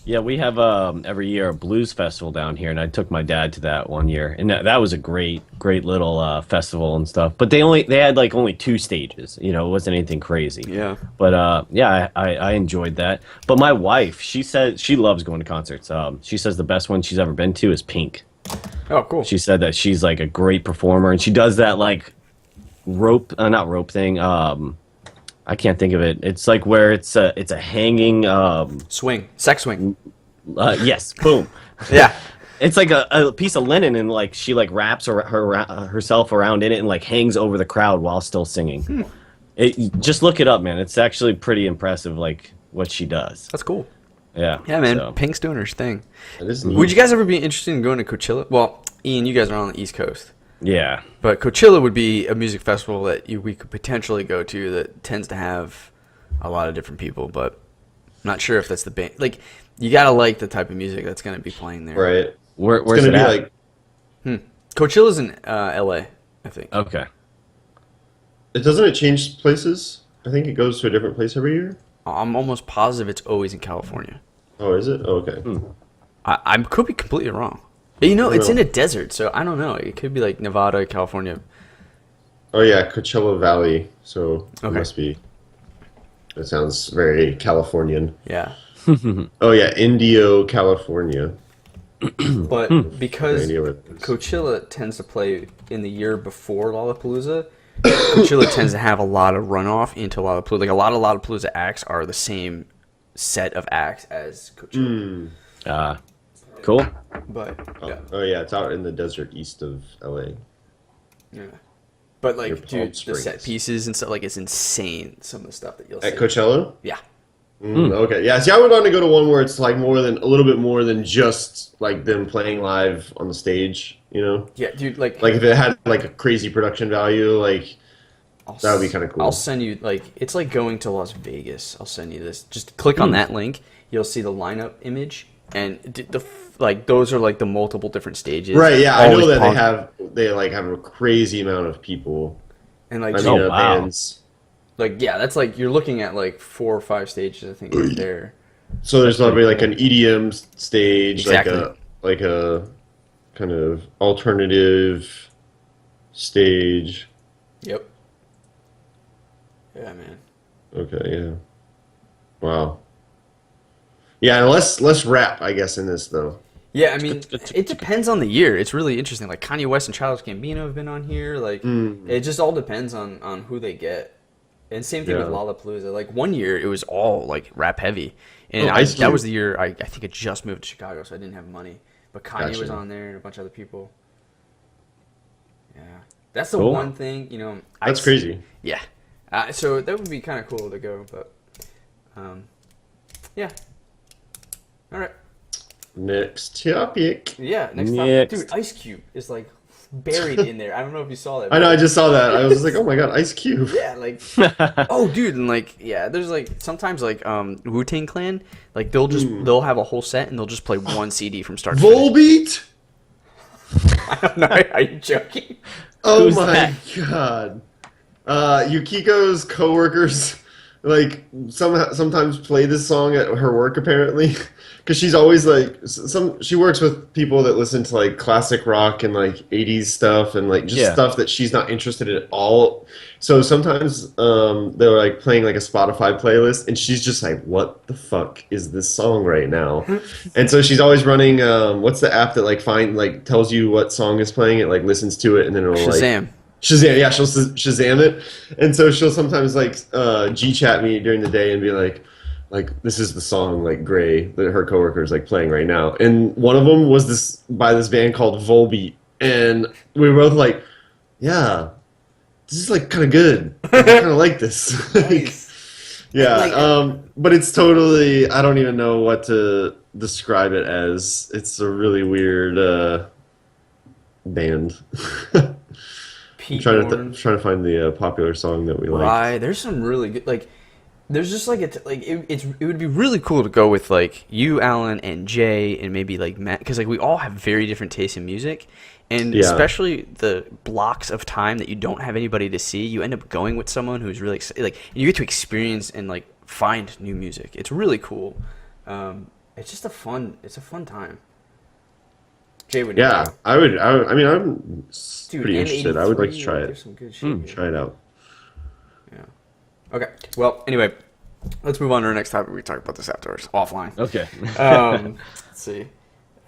Yeah, we have every year a blues festival down here, and I took my dad to that one year, and that was a great little festival and stuff. But they had like only 2 stages, it wasn't anything crazy. Yeah. But I enjoyed that. But my wife, she said she loves going to concerts. She says the best one she's ever been to is Pink. Oh, cool. She said that she's like a great performer, and she does that like not rope thing. I can't think of it. It's like where it's a hanging swing, sex swing. Yes, boom. Yeah, it's like a piece of linen, and like she like wraps herself around in it and like hangs over the crowd while still singing. Just look it up, man. It's actually pretty impressive, like what she does. That's cool. Yeah, man. So. Pink's doing her thing. That is neat. Would you guys ever be interested in going to Coachella? Well, Ian, you guys are on the East Coast. Yeah. But Coachella would be a music festival that we could potentially go to that tends to have a lot of different people, but I'm not sure if that's the band. Like, you got to like the type of music that's going to be playing there. Right. Where's it's it gonna at? be like Coachella's in LA, I think. Okay. Doesn't it change places? I think it goes to a different place every year. I'm almost positive it's always in California. Oh, is it? Oh, okay. I could be completely wrong. You know, it's No. in a desert, so I don't know. It could be like Nevada, California. Oh yeah, Coachella Valley. So it Okay. must be. That sounds very Californian. Yeah. Oh yeah, Indio, California. But because idea what it is. Coachella tends to play in the year before Lollapalooza, Coachella tends to have a lot of runoff into Lollapalooza. Like a lot of Lollapalooza acts are the same set of acts as Coachella. Cool. But yeah. Oh yeah, it's out in the desert east of LA. Yeah. But Near like, Palm dude, the set Springs. pieces and stuff, like, it's insane. Some of the stuff that you'll see. At Coachella? Yeah. Okay. Yeah, see, I would want to go to one where it's like a little bit more than just like them playing live on the stage, you know? Yeah, dude. Like Like if it had like a crazy production value, like that would be kind of cool. I'll send you, like, it's like going to Las Vegas. I'll send you this. Just click on that link. You'll see the lineup image, and like those are like the multiple different stages. Right, yeah, I know Always that punk. they like have a crazy amount of people. And like, I Oh, mean, wow. bands. like, yeah, that's like you're looking at like 4 or 5 stages. I think right there. So there's probably like an EDM stage, Exactly. like a kind of alternative stage. Yep. Yeah, man. Okay, yeah. Wow. Yeah, and less rap, I guess, in this though. Yeah, I mean, it depends on the year. It's really interesting. Like Kanye West and Childish Gambino have been on here. Like, it just all depends on who they get. And same thing with Yeah. Lollapalooza. Like one year, it was all like rap heavy, and Oh, Ice that Cube. was the year I think I just moved to Chicago, so I didn't have money. But Kanye was Gotcha. on there and a bunch of other people. Yeah, that's the Cool. one thing, you know. That's crazy. Yeah, so that would be kind of cool to go, but yeah. All right. Next topic. Yeah, next Next. topic. Dude, Ice Cube is like buried in there. I don't know if you saw that. I know, I just saw that. I was just like, oh my god, Ice Cube. Yeah, like oh dude, and like yeah, there's like sometimes like Wu-Tang Clan, like they'll have a whole set and they'll just play one CD from start to finish. Volbeat? I don't know, are you joking? Oh Who's my that? god. Yukiko's coworkers like sometimes play this song at her work apparently because she's always like she works with people that listen to like classic rock and like 80s stuff and like just Yeah. stuff that she's not interested in at all. So sometimes they're like playing like a Spotify playlist and she's just like, what the fuck is this song right now? And so she's always running what's the app that like tells you what song is playing? It like listens to it and then it'll like Shazam. Shazam, yeah, she'll Shazam it, and so she'll sometimes like G-chat me during the day and be like this is the song like Gray that her coworkers like playing right now, and one of them was by this band called Volbeat, and we were both like, yeah, this is like kind of good, I kind of like this, yeah, Like- but it's totally I don't even know what to describe it as. It's a really weird band. Pete trying Warren. to find the popular song that we like. Right, there's some really good like. There's just like it would be really cool to go with like you, Alan, and Jay, and maybe like Matt, because like we all have very different tastes in music, and Yeah. especially the blocks of time that you don't have anybody to see, you end up going with someone who's really like you get to experience and like find new music. It's really cool. It's just a fun time. Jay would Yeah, know. I would. I mean, I'm Dude, pretty interested. I would like to M83, try there's it. some good shit here. Try it out. Yeah. Okay. Well, anyway, let's move on to our next topic. We can talk about this afterwards, offline. Okay. Let's see.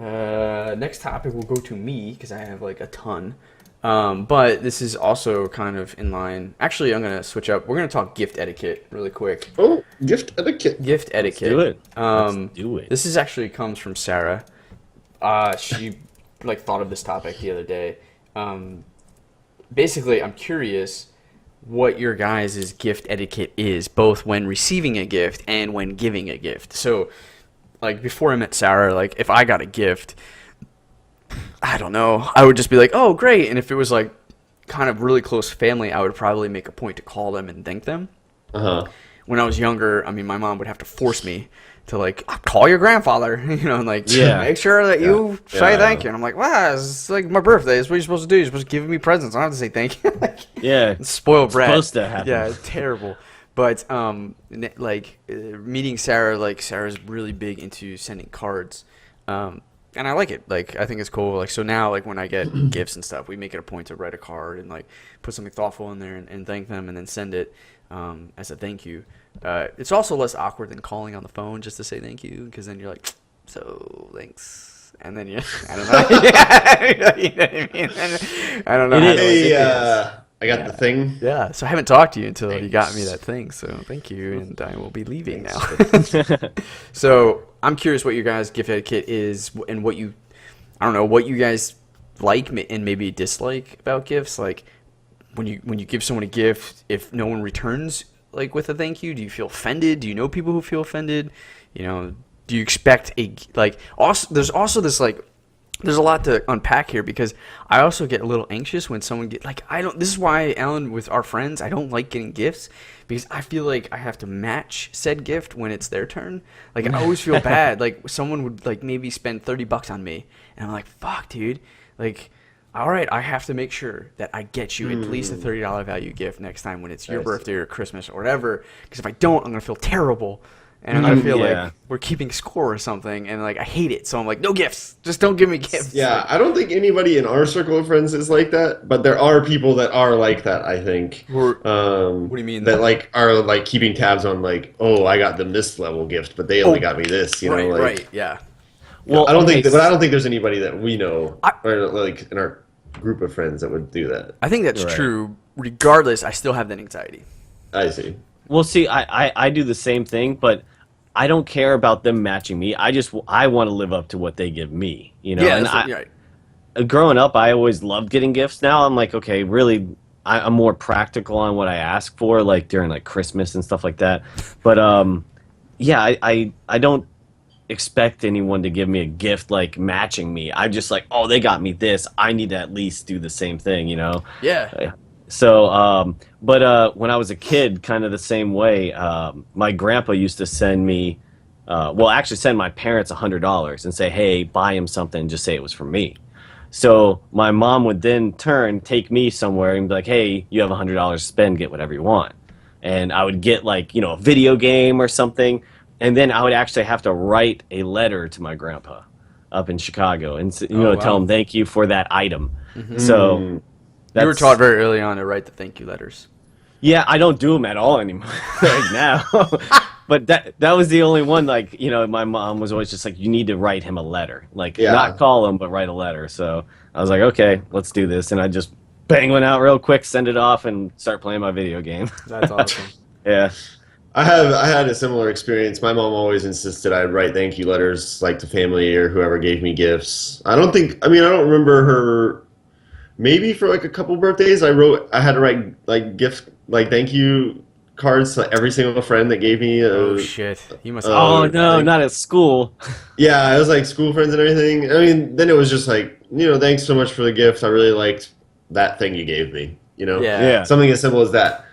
Next topic will go to me because I have like a ton. But this is also kind of in line. Actually, I'm gonna switch up. We're gonna talk gift etiquette really quick. Oh, gift etiquette. Gift etiquette. do it. Um, do it. This is actually comes from Sarah. She like thought of this topic the other day. Basically, I'm curious what your guys' gift etiquette is, both when receiving a gift and when giving a gift. So, like before I met Sarah, like if I got a gift, I don't know, I would just be like, "Oh, great!" And if it was like kind of really close family, I would probably make a point to call them and thank them. Uh huh. when I was younger, I mean, my mom would have to force me to like call your grandfather, and like make sure that you say thank you. And I'm like, wow, it's like my birthday. It's what you're supposed to do. You're supposed to give me presents. I don't have to say thank you. Spoiled brat. Supposed to happen. Yeah, it's terrible. But meeting Sarah, like Sarah's really big into sending cards. And I like it. Like, I think it's cool. Like, so now, like, when I get gifts and stuff, we make it a point to write a card and, like, put something thoughtful in there and thank them and then send it as a thank you. It's also less awkward than calling on the phone just to say thank you, because then you're like, so, thanks. And then I don't know. You know what I mean? I don't know. Hey, I got the thing. Yeah, so I haven't talked to you until you got me that thing, so thank you, and I will be leaving now. So I'm curious what your guys' gift etiquette is, and what you guys like and maybe dislike about gifts. Like when you give someone a gift, if no one returns like with a thank you, do you feel offended? Do you know people who feel offended? Do you expect there's also this like. There's a lot to unpack here, because I also get a little anxious when someone this is why, Alan, with our friends, I don't like getting gifts, because I feel like I have to match said gift when it's their turn. Like, I always feel bad. Like, someone would like maybe spend $30 on me, and I'm like, fuck, dude. Like, all right, I have to make sure that I get you at least a $30 value gift next time when it's your birthday or Christmas or whatever, because if I don't, I'm gonna feel terrible. And I feel like we're keeping score or something, and like I hate it. So I'm like, no gifts. Just don't give me gifts. Yeah, I don't think anybody in our circle of friends is like that, but there are people that are like that, I think. What do you mean? That like are like keeping tabs on like, oh, I got them this level gift, but they only got me this. You know, like, right, yeah. Well, I don't think there's anybody that we know or like in our group of friends that would do that. I think that's true. Regardless, I still have that anxiety. I see. Well, see, I do the same thing, but I don't care about them matching me. I want to live up to what they give me, Yeah, growing up, I always loved getting gifts. Now I'm like, okay, really, I'm more practical on what I ask for, like during like Christmas and stuff like that. But I don't expect anyone to give me a gift like matching me. I'm just like, oh, they got me this. I need to at least do the same thing, Yeah. So, but when I was a kid, kind of the same way, my grandpa used to send me, send my parents $100 and say, hey, buy him something, just say it was from me. So my mom would then take me somewhere and be like, hey, you have $100 to spend, get whatever you want. And I would get like, a video game or something. And then I would actually have to write a letter to my grandpa up in Chicago and, tell him thank you for that item. Mm-hmm. So... You were taught very early on to write the thank you letters. Yeah, I don't do them at all anymore right now. But that was the only one, like, my mom was always just like, you need to write him a letter. Like, not call him, but write a letter. So I was like, okay, let's do this. And I just bang one out real quick, send it off, and start playing my video game. That's awesome. Yeah. I had a similar experience. My mom always insisted I'd write thank you letters, like to family or whoever gave me gifts. I don't remember her... Maybe for like a couple birthdays, I had to write like thank you cards to every single friend that gave me. Oh shit! You must. Not at school. Yeah, it was like school friends and everything. I mean, then it was just like, thanks so much for the gift. I really liked that thing you gave me. Yeah. Something as simple as that.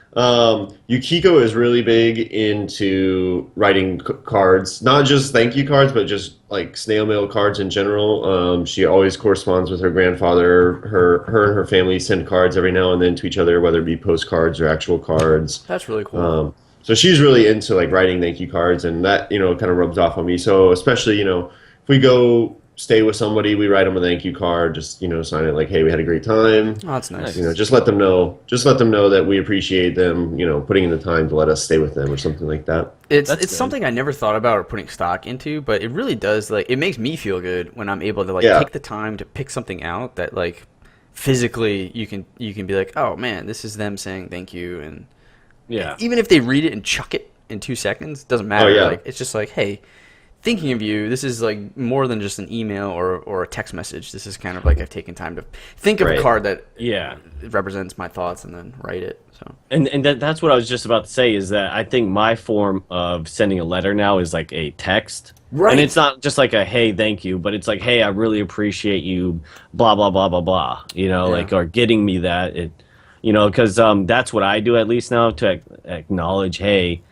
Yukiko is really big into writing cards, not just thank you cards, but just like snail mail cards in general. She always corresponds with her grandfather. Her and her family send cards every now and then to each other, whether it be postcards or actual cards. That's really cool. So she's really into like writing thank you cards, and that kind of rubs off on me. So especially if we go stay with somebody, we write them a thank you card, just sign it like, hey, we had a great time. Oh, that's nice. Just let them know that we appreciate them putting in the time to let us stay with them or something like that. It's something I never thought about or putting stock into, but it really does, like, it makes me feel good when I'm able to take the time to pick something out that like physically you can be like, oh man, this is them saying thank you. And even if they read it and chuck it in 2 seconds, doesn't matter. Like, it's just like, hey, thinking of you, this is like more than just an email or a text message. This is kind of like I've taken time to think of a card that represents my thoughts and then write it. So and that's what I was just about to say, is that I think my form of sending a letter now is like a text. Right. And it's not just like a hey, thank you, but it's like, hey, I really appreciate you, blah blah blah blah blah. Like, or getting me that, because that's what I do at least now, to acknowledge, hey,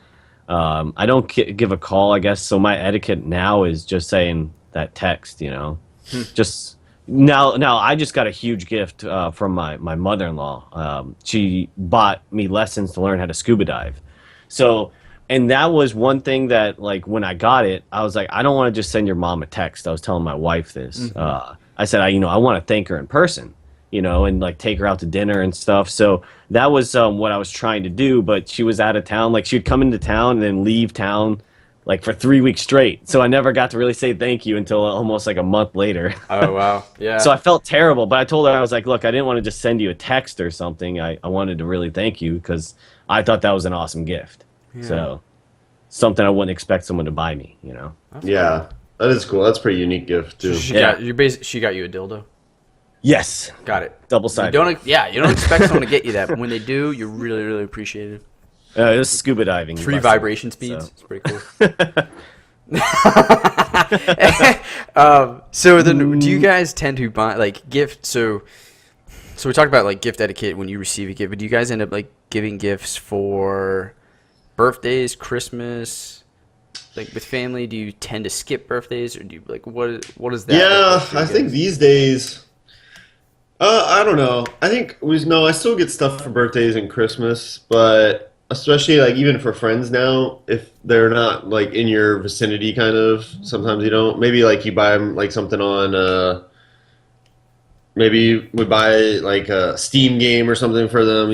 I don't give a call, I guess. So my etiquette now is just saying that text, just now I just got a huge gift from my mother-in-law. She bought me lessons to learn how to scuba dive. So, and that was one thing that, like, when I got it, I was like, I don't want to just send your mom a text. I was telling my wife this. I said, I want to thank her in person, and like take her out to dinner and stuff. So that was what I was trying to do. But she was out of town. Like, she'd come into town and then leave town like for 3 weeks straight. So I never got to really say thank you until almost like a month later. Oh, wow. Yeah. So I felt terrible, but I told her, I was like, look, I didn't want to just send you a text or something. I wanted to really thank you because I thought that was an awesome gift. Yeah. So something I wouldn't expect someone to buy me, Yeah, that is cool. That's a pretty unique gift too. She got you a dildo? Yes. Got it. Double-sided. You don't expect someone to get you that, but when they do, you're really, really appreciative. It was scuba diving. 3 vibration speeds. So. It's pretty cool. So then, do you guys tend to buy like gift? So we talked about like gift etiquette when you receive a gift, but do you guys end up like giving gifts for birthdays, Christmas, like with family? Do you tend to skip birthdays, or do you like what is that? Yeah, I think these days. I don't know. I think I still get stuff for birthdays and Christmas, but especially like even for friends now, if they're not like in your vicinity, kind of sometimes you don't. Maybe like you buy them like something on. Maybe we buy like a Steam game or something for them,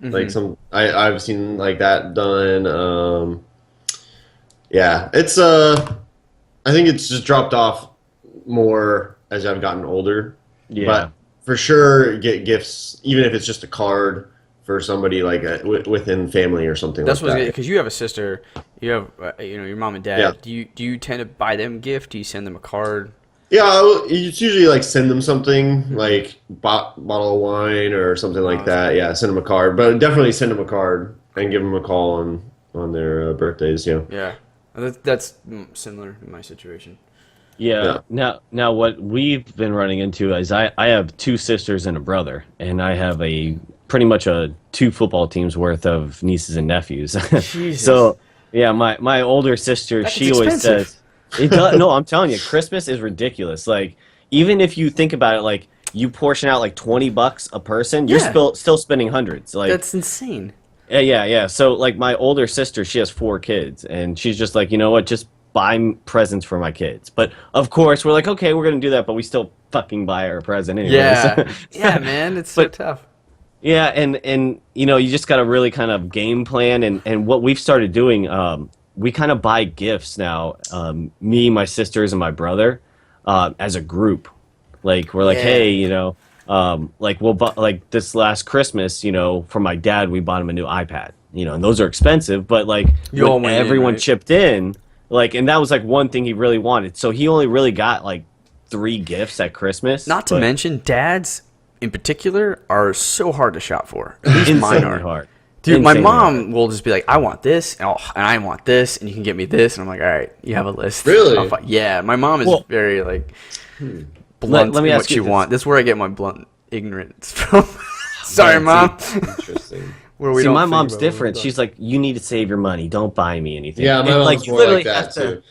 like I've seen like that done. Yeah, it's I think it's just dropped off more as I've gotten older. Yeah. But for sure, get gifts, even if it's just a card for somebody like within family or something. That's like that. Because you have a sister, you have your mom and dad. Yeah. Do you tend to buy them a gift? Do you send them a card? Yeah, it's usually like send them something like bottle of wine or something like that. Yeah, send them a card, but definitely send them a card and give them a call on their birthdays. Yeah. Yeah, that's similar in my situation. Yeah. Now what we've been running into is I have 2 sisters and a brother, and I have pretty much 2 football teams worth of nieces and nephews. Jesus. So yeah, my older sister, she always says it does. No, I'm telling you, Christmas is ridiculous. Like, even if you think about it, like you portion out like $20 a person, you're still spending hundreds. Like, that's insane. Yeah. So like my older sister, she has 4 kids, and she's just like, you know what, just buy presents for my kids. But of course, we're like, okay, we're gonna do that, but we still fucking buy her a present anyway. Yeah, yeah, man, it's so tough. Yeah, and you just gotta really kind of game plan, and what we've started doing, we kind of buy gifts now, me, my sisters, and my brother, as a group. Like, we're like, hey, like we'll buy, like this last Christmas, for my dad, we bought him a new iPad, and those are expensive, but like when everyone chipped in, like, and that was like one thing he really wanted. So he only really got like 3 gifts at Christmas. Not to mention, dads in particular are so hard to shop for. At least mine are. Hard. Dude, my mom will just be like, I want this, and I want this, and you can get me this. And I'm like, all right, you have a list. Really? Yeah, my mom is very, like, blunt let me in ask what you you want. That's where I get my blunt ignorance from. Sorry, Mom. Interesting. See, my mom's different. She's like, you need to save your money. Don't buy me anything. Yeah, my mom's more like that, too.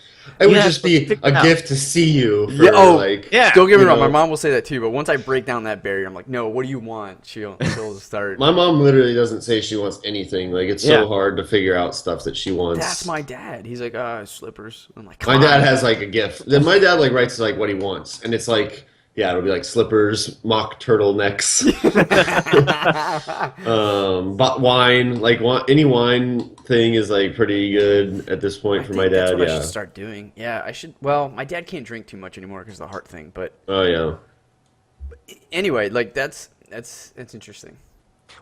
It would just be a gift to see you. For, don't get me wrong. My mom will say that too. But once I break down that barrier, I'm like, no, what do you want? She'll start. My mom literally doesn't say she wants anything. Like, it's so hard to figure out stuff that she wants. That's my dad. He's like, slippers. I'm like, my dad has like a gift. Then my dad like writes like what he wants, and it's like, yeah, it'll be like slippers, mock turtlenecks, but wine, like any wine thing is like pretty good at this point for my dad. That's what I should start doing. Yeah, I should. Well, my dad can't drink too much anymore because of the heart thing. But anyway, like that's interesting.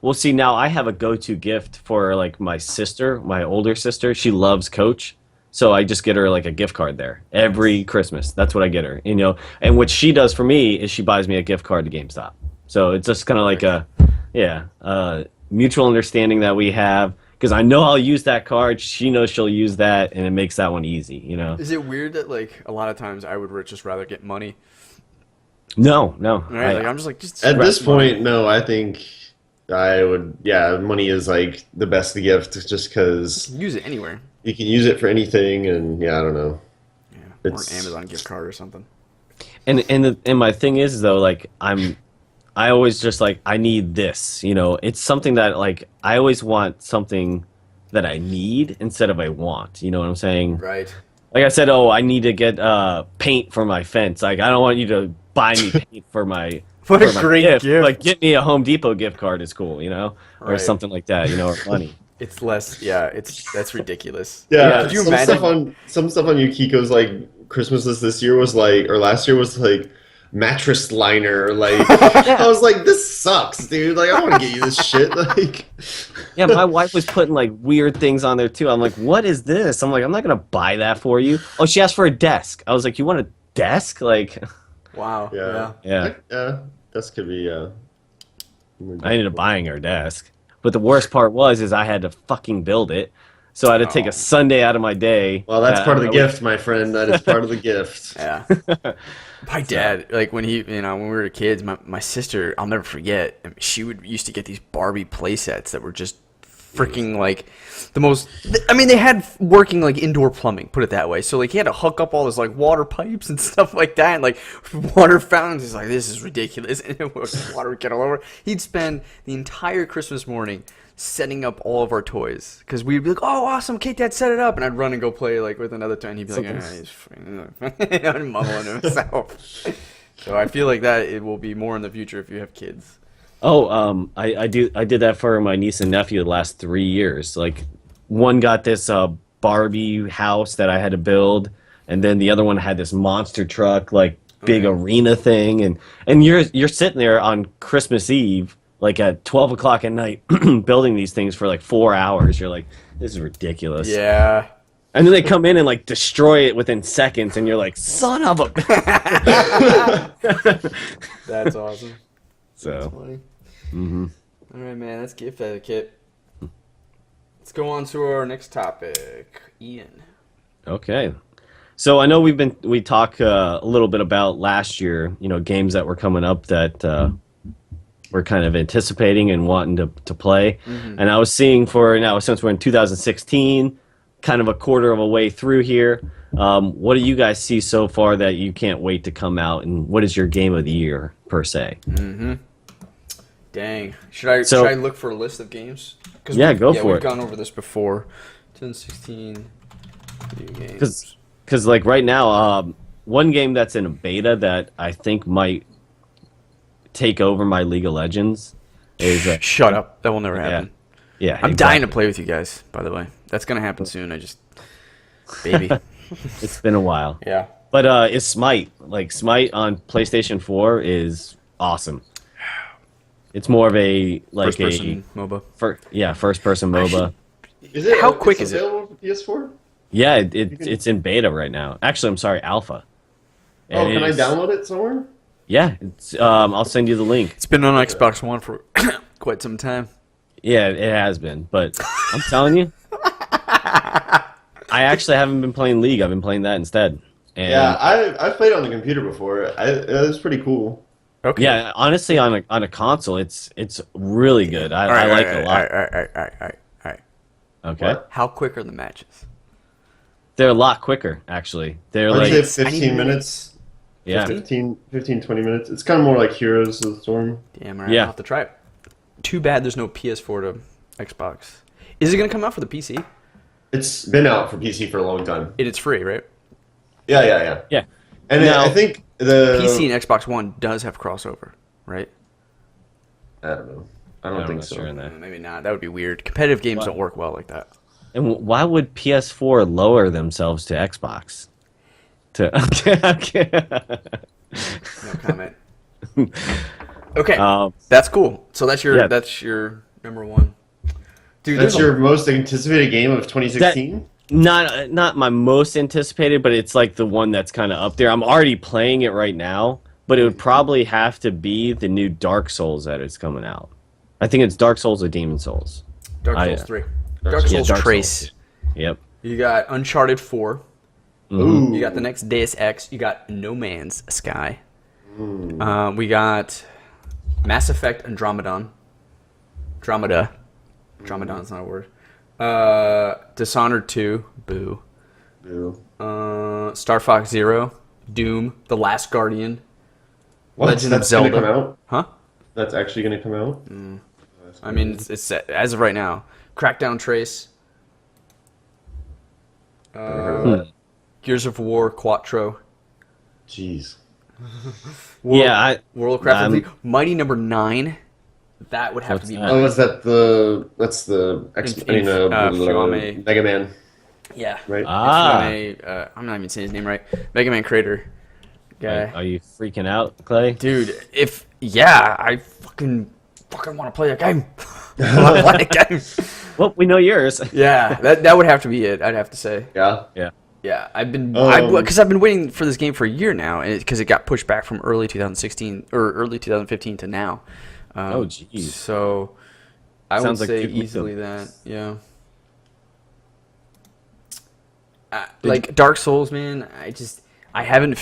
Well, see, now I have a go-to gift for like my sister, my older sister. She loves Coach. So I just get her like a gift card there every Christmas. That's what I get her, And what she does for me is she buys me a gift card to GameStop. So it's just kind of like a mutual understanding that we have, because I know I'll use that card. She knows she'll use that, and it makes that one easy. Is it weird that like a lot of times I would just rather get money? No. Right? Like, I'm just like at this point, no. I think I would. Yeah, money is like the best gift, just because use it anywhere. you can use it for anything, and yeah, I don't know. Yeah, or an It's Amazon gift card or something. And my thing is though, like I always just like I need this, you know. It's something that like I always want something that I need instead of I want. You know what I'm saying? Right. Like I said, oh, I need to get paint for my fence. Like I don't want you to buy me paint for my What a for my great gift. Like get me a Home Depot gift card is cool, you know, or Right. something like that, you know, or money. It's less. Yeah. That's ridiculous. yeah. Could you some imagine? some stuff on Yukiko's like Christmas list this year was like, or last year was like mattress liner. Like I was like, this sucks, dude. Like I want to get you this shit. Like Yeah, my wife was putting like weird things on there too. I'm like, what is this? I'm like, I'm not gonna buy that for you. Oh, she asked for a desk. I was like, you want a desk? Like, Wow. yeah, yeah, yeah. This could be I ended up buying her a desk. But the worst part is I had to fucking build it. So I had to take Oh. a Sunday out of my day. Well, that's part of the I would- gift, my friend. That is part of the gift. Yeah. My dad, like when when we were kids, my sister, I'll never forget. She used to get these Barbie play sets that were just freaking like the most. I mean, they had working like indoor plumbing, put it that way. So like he had to hook up all his like water pipes and stuff like that, and like water fountains. He's like, this is ridiculous, and water would get all over. He'd spend the entire Christmas morning setting up all of our toys because we'd be like, "Oh, awesome, Kate, Dad, set it up," and I'd run and go play like with another toy, and he'd be like, he's freaking mumbling to himself. So I feel like that it will be more in the future if you have kids. Oh, I did that for my niece and nephew the last 3 years. Like, one got this Barbie house that I had to build, and then the other one had this monster truck, like big arena thing, and you're sitting there on Christmas Eve, like at 12 o'clock at night, building these things for like 4 hours. You're like, this is ridiculous. Yeah. And then they come in and like destroy it within seconds, and you're like, son of a. That's awesome. So. Funny. All right, man. That's gift etiquette. Let's go on to our next topic, Ian. Okay. So I know we talked a little bit about last year, you know, games that were coming up that we're kind of anticipating and wanting to play. And I was seeing for now, since we're in 2016, kind of a quarter of a way through here, what do you guys see so far that you can't wait to come out, and what is your game of the year per se? Dang. Should I look for a list of games? Yeah, go for we've it. gone over this before. 2016 video games. Because like right now, one game that's in a beta that I think might take over my League of Legends is Shut up. That will never happen. yeah. I'm dying to play with you guys, by the way. That's going to happen soon. Baby. It's been a while. Yeah. But it's Smite. Like Smite on PlayStation 4 is awesome. It's more of a like First person MOBA. first person MOBA. Is it? How quick is it? available for PS4? Yeah, it's in beta right now. Actually, I'm sorry, alpha. Oh, And can I it's- download it somewhere? Yeah, it's I'll send you the link. It's been on Xbox One for quite some time. Yeah, it has been, but I'm telling you, I actually haven't been playing League. I've been playing that instead. And Yeah, I've played on the computer before. It was pretty cool. Okay. yeah, honestly, on a console, it's really good. I like it a lot. All right. Okay, What? How quick are the matches? they're a lot quicker actually. They're I'd like say 15 minutes. yeah. 15, 20 minutes. It's kind of more like Heroes of the Storm. Damn, all right. Yeah. I'll have to try it. Too bad there's no PS4 to Xbox. Is it going to come out for the PC? It's been out for PC for a long time. It's free, right? Yeah. Yeah. And Now- I think the PC and Xbox One does have crossover, right? I don't know. I don't I'm think not so. sure on that. Maybe not. That would be weird. Competitive games don't work well like that. And why would PS4 lower themselves to Xbox? Okay. No comment. Okay, that's cool. So that's your number one. Dude, That's there's your most anticipated game of 2016? Not my most anticipated, but it's like the one that's kind of up there. I'm already playing it right now, but it would probably have to be the new Dark Souls that is coming out. I think it's Dark Souls or Demon Souls. Dark Souls 3. Dark Yeah, Souls Dark Trace. Souls. Yep. You got Uncharted 4. Ooh. You got the next Deus Ex. You got No Man's Sky. We got Mass Effect Andromeda. Andromeda's not a word. Dishonored 2. Boo. Ew. Star Fox Zero. Doom. The Last Guardian. What? Legend of That's gonna Zelda. come out? Huh? That's actually gonna come out? I mean, it's as of right now. Crackdown Trace. Never heard of that. Gears of War Quattro. Jeez. Yeah, World of Craft League. Mighty Number 9. That would have to be. What's Oh, is that that's the Fuame. Mega Man, Yeah. right? Fuame, I'm not even saying his name right. Mega Man Crater guy. Are you freaking out, Clay? Dude, I fucking want to play that game. I want to play that game. Well, we know yours. Yeah, that would have to be it. I'd have to say. Yeah. Yeah. Yeah, I've been Um, I've been waiting for this game for a year now, and because it got pushed back from early 2016 or early 2015 to now. Oh, jeez. So I Sounds would like say Duke Nukem. easily that. Yeah. Like Dark Souls, man. I haven't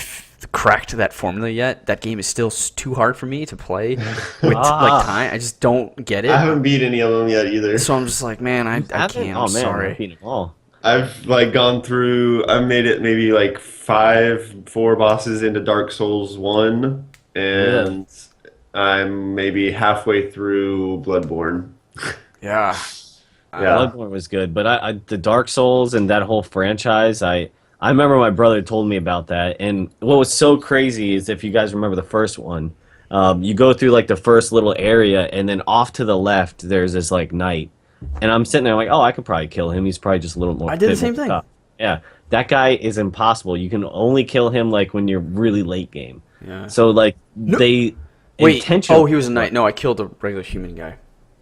cracked that formula yet. That game is still too hard for me to play with like time. I just don't get it. I haven't beat any of them yet either. So I'm just like, man, I can't. I'm Oh man, sorry. I've beaten them all. I've gone through. I've made it maybe like 4 bosses into Dark Souls 1, and I'm maybe halfway through Bloodborne. Yeah. Yeah. Bloodborne was good, but the Dark Souls and that whole franchise, I remember my brother told me about that, and what was so crazy is if you guys remember the first one, you go through like the first little area, and then off to the left there's this like knight, and I'm sitting there like, oh, I could probably kill him. He's probably just a little more. I did the fit same with thing. stuff. Yeah, that guy is impossible. You can only kill him like when you're really late game. Yeah. So like they Wait. intentionally. Oh, he was a knight. No, I killed a regular human guy.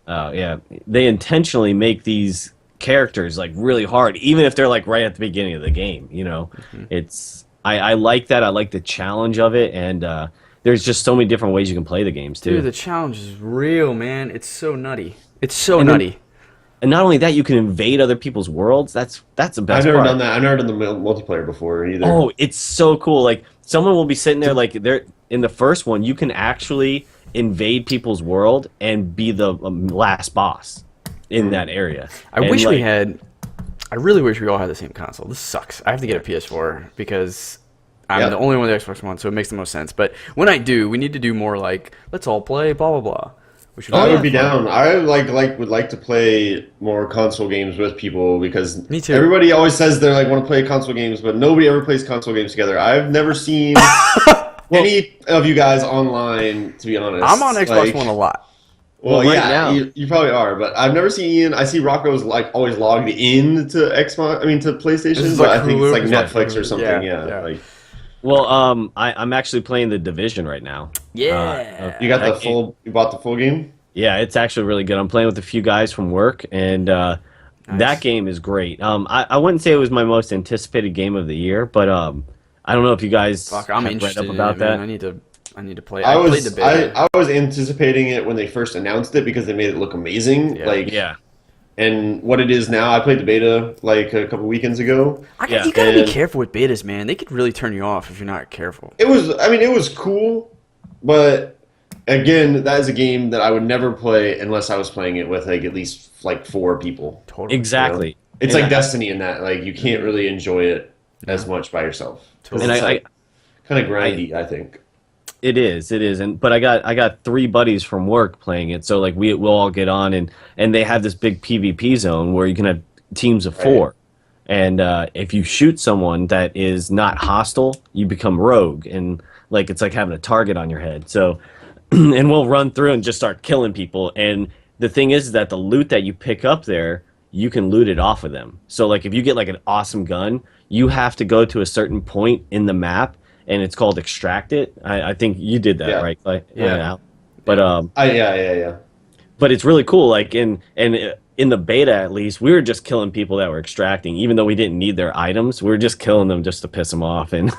Oh yeah, they intentionally make these characters like really hard, even if they're like right at the beginning of the game. You know, it's I like that. I like the challenge of it, and there's just so many different ways you can play the games too. Dude, the challenge is real, man. It's so nutty. It's so And then- nutty. And not only that, you can invade other people's worlds. That's the best I've never part. done that. I've never done the multiplayer before either. Oh, it's so cool. Like someone will be sitting there, like they're in the first one. You can actually invade people's world and be the last boss in that area. I really wish we all had the same console. This sucks. I have to get a PS4 because I'm Yep. the only one with Xbox One, so it makes the most sense. But when I do, we need to do more like, let's all play, blah, blah, blah. We should I all would be have fun. down. I would like to play more console games with people because Me too. everybody always says they like want to play console games, but nobody ever plays console games together. I've never seen any of you guys online, to be honest. I'm on Xbox Like, One a lot. Well, Well, right yeah, now- you probably are, but I've never seen Ian. I see Rocco's like always logged in to Xbox. I mean to PlayStation, This is but like I think Hulu, it's like it's like Netflix or Hulu. something. Yeah, Yeah, yeah. like Well, I'm actually playing the Division right now. Yeah. you got the that game- full. You bought the full game. Yeah, it's actually really good. I'm playing with a few guys from work, and that game is great. I wouldn't say it was my most anticipated game of the year, but I don't know if you guys Fuck, I'm have read interested up in about it, that. man. I need to play. I played the was beta. I was anticipating it when they first announced it because they made it look amazing. Yeah. Like Yeah. and what it is now. I played the beta like a couple weekends ago. Yeah. You gotta be And- careful with betas, man. They could really turn you off if you're not careful. It was cool, but again, that is a game that I would never play unless I was playing it with like at least like 4 people. Totally. Exactly. It's And like Destiny in that like you can't really enjoy it as much by yourself. 'Cause And it's I, like, kind of grindy, I think. it is, but I got 3 buddies from work playing it, so like we'll all get on, and they have this big PvP zone where you can have teams of 4, and if you shoot someone that is not hostile, you become rogue, and like it's like having a target on your head. So, and we'll run through and just start killing people, and the thing is that the loot that you pick up there, you can loot it off of them. So like if you get like an awesome gun, you have to go to a certain point in the map, and it's called extract it. I think you did that, Yeah. right? Like, Yeah. But Yeah. but it's really cool. Like in the beta, at least, we were just killing people that were extracting, even though we didn't need their items. We were just killing them just to piss them off. And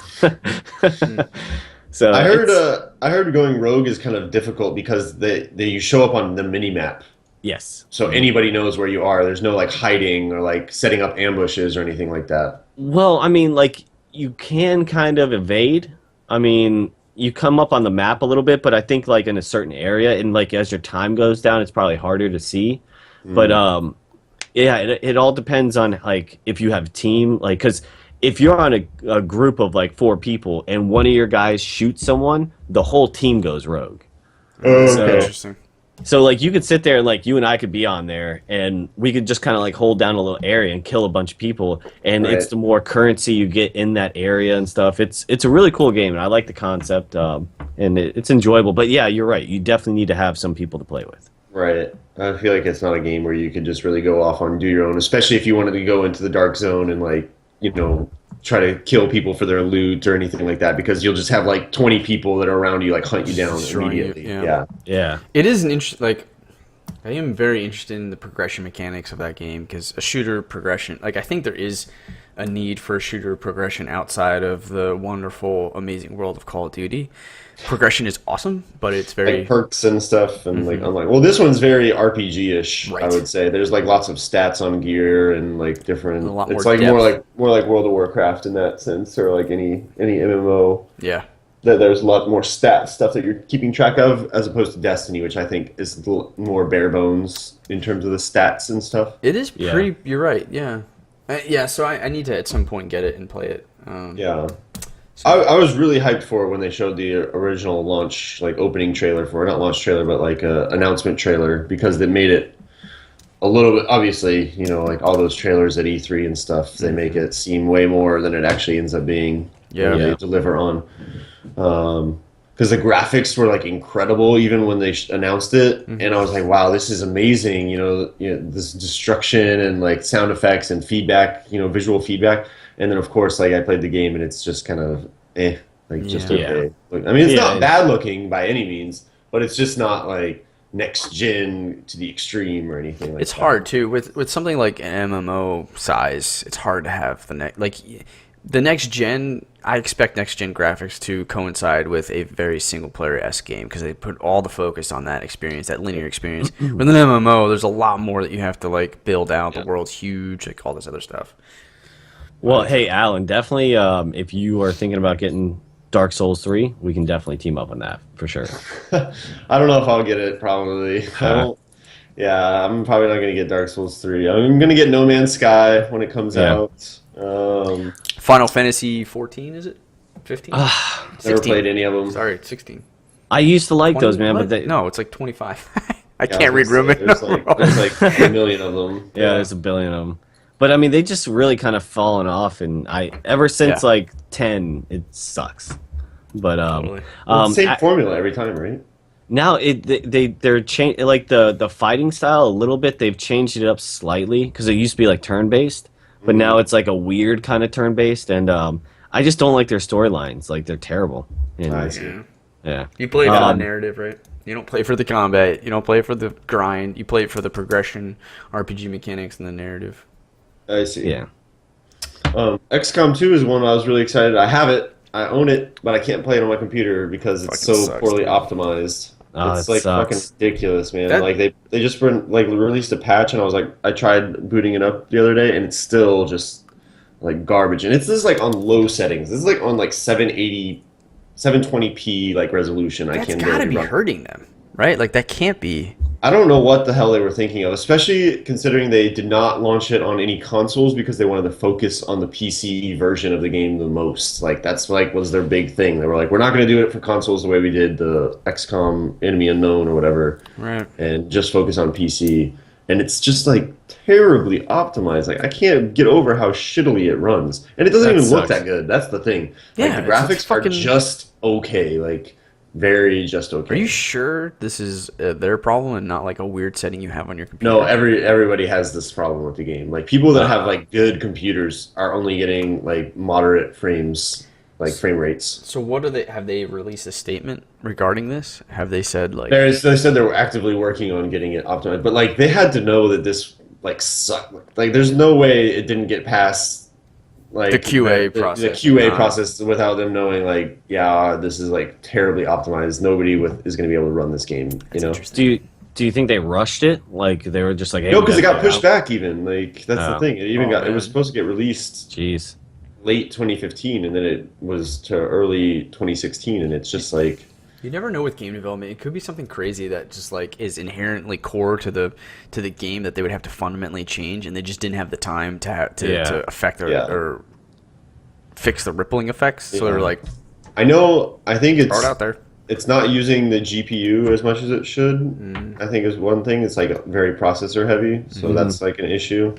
so I it's- heard going rogue is kind of difficult because you show up on the mini map. yes. So anybody knows where you are. There's no like hiding or like setting up ambushes or anything like that. Well, I mean, like you can kind of evade. I mean, you come up on the map a little bit, but I think like in a certain area, and like as your time goes down, it's probably harder to see. But Yeah, it all depends on like if you have a team, like because if you're on a group of like 4 people and one of your guys shoots someone, the whole team goes rogue. So Interesting. so like you could sit there and like you and I could be on there and we could just kind of like hold down a little area and kill a bunch of people, and it's Right. the more currency you get in that area and stuff. It's a really cool game and I like the concept, and it's enjoyable. But yeah, you're right. You definitely need to have some people to play with. Right. I feel like it's not a game where you could just really go off on do your own, especially if you wanted to go into the dark zone and like, try to kill people for their loot or anything like that, because you'll just have like 20 people that are around you like hunt you down Destroying you, immediately. yeah. Yeah. Yeah. It is an interest. Like, I am very interested in the progression mechanics of that game, because a shooter progression, like I think there is a need for a shooter progression outside of the wonderful, amazing world of Call of Duty. Progression is awesome, but it's very Like perks and stuff and like unlike well, this one's very RPG-ish, I Right. would say. There's like lots of stats on gear and like different A lot it's more like more depth. like World of Warcraft in that sense, or like any MMO. yeah. That there's a lot more stat stuff that you're keeping track of, as opposed to Destiny, which I think is a little more bare bones in terms of the stats and stuff. It is Yeah. pretty. You're right. Yeah. Yeah. So I need to at some point get it and play it. Yeah. I was really hyped for it when they showed the original launch, like opening trailer for it. Not launch trailer, but like a announcement trailer, because they made it a little bit, obviously, like all those trailers at E3 and stuff, they make it seem way more than it actually ends up being when Yeah. they deliver on. Because the graphics were like incredible even when they announced it, and I was like, wow, this is amazing. This destruction and like sound effects and feedback, visual feedback. And then of course, like I played the game and it's just kind of just Yeah. okay. Like, I mean, it's Yeah, not bad looking by any means, but it's just not like next gen to the extreme or anything like It's that. hard too with something like an MMO size. It's hard to have the next gen. I expect next gen graphics to coincide with a very single player esque game, because they put all the focus on that experience, that linear experience. With an MMO, there's a lot more that you have to like build out. The world's huge, like all this other stuff. Well, hey, Alan, definitely. If you are thinking about getting Dark Souls 3, we can definitely team up on that for sure. I don't know if I'll get it, probably. I don't. Yeah, I'm probably not going to get Dark Souls 3. I'm going to get No Man's Sky when it comes Yeah. out. Final Fantasy 14, is it? 15? Never played any of them. Sorry, 16. I used to like those, 20? man, What? but they, No, it's like 25. I Yeah, can't I read was gonna Roman say, there's like a million of them. yeah, there's a billion of them. But I mean, they just really kind of fallen off, and ever since Yeah. like 10, it sucks. But Totally. Same formula every time, right? now they're changing like the fighting style a little bit. They've changed it up slightly because it used to be like turn based, but now it's like a weird kind of turn based, and I just don't like their storylines. Like they're terrible. And, I see. Yeah. yeah. You play for the Um, narrative, right? You don't play for the combat. You don't play for the grind. You play for the progression, RPG mechanics, and the narrative. I see. Yeah. XCOM 2 is one I was really excited. I have it. I own it, but I can't play it on my computer because it's Fucking so sucks, poorly dude. optimized. Oh, It's it like sucks. fucking ridiculous, man. That- Like they just released a patch, and I was like, I tried booting it up the other day, and it's still just like garbage. And it's just like on low settings. This is like on like 780, 720p like resolution. I That's can't gotta barely be run. hurting them, right? Like that can't be. I don't know what the hell they were thinking of, especially considering they did not launch it on any consoles because they wanted to focus on the PC version of the game the most. Like that's like was their big thing. They were like, we're not going to do it for consoles the way we did the XCOM Enemy Unknown or whatever, Right. and just focus on PC. And it's just like terribly optimized. Like I can't get over how shittily it runs, and it doesn't That even look sucks. that good. That's the thing. Yeah, Like the it's graphics fucking- are just okay. Like very just okay. Are you sure this is their problem and not like a weird setting you have on your computer? No, everybody has this problem with the game. Like people that have like good computers are only getting like moderate frames, like frame rates. So what do they have? They released a statement regarding this? Have they said like? They said they were actively working on getting it optimized, but like they had to know that this like sucked. Like there's no way it didn't get past like The QA the process. QA Nah. process without them knowing like yeah, this is like terribly optimized. Nobody is going to be able to run this game. You know. Do you think they rushed it? Like they were just like, hey, No, we because it gotta got get pushed out? back. Even like that's the Oh. thing. It even got. It was man. supposed to get released Jeez. late 2015, and then it was to early 2016, and it's just like You never know with game development. It could be something crazy that just like is inherently core to the game that they would have to fundamentally change, and they just didn't have the time to affect or fix the rippling effects. So they're like, I think it's start out there. It's not using the GPU as much as it should. I think is one thing. It's like very processor heavy, so that's like an issue.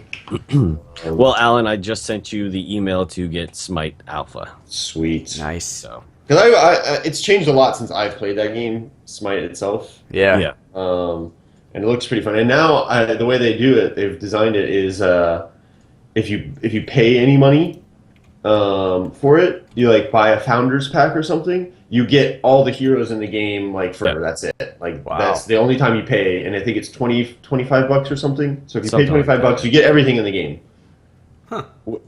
Well, Alan, I just sent you the email to get Smite Alpha. Sweet. Nice. So Because it's changed a lot since I've played that game, Smite itself. Yeah. And it looks pretty fun. And now the way they do it, they've designed it is if you pay any money for it, you like buy a founder's pack or something, you get all the heroes in the game like forever. That's it. Like that's the only time you pay, and I think it's $25 or something. So if you pay $25, you get everything in the game. Huh.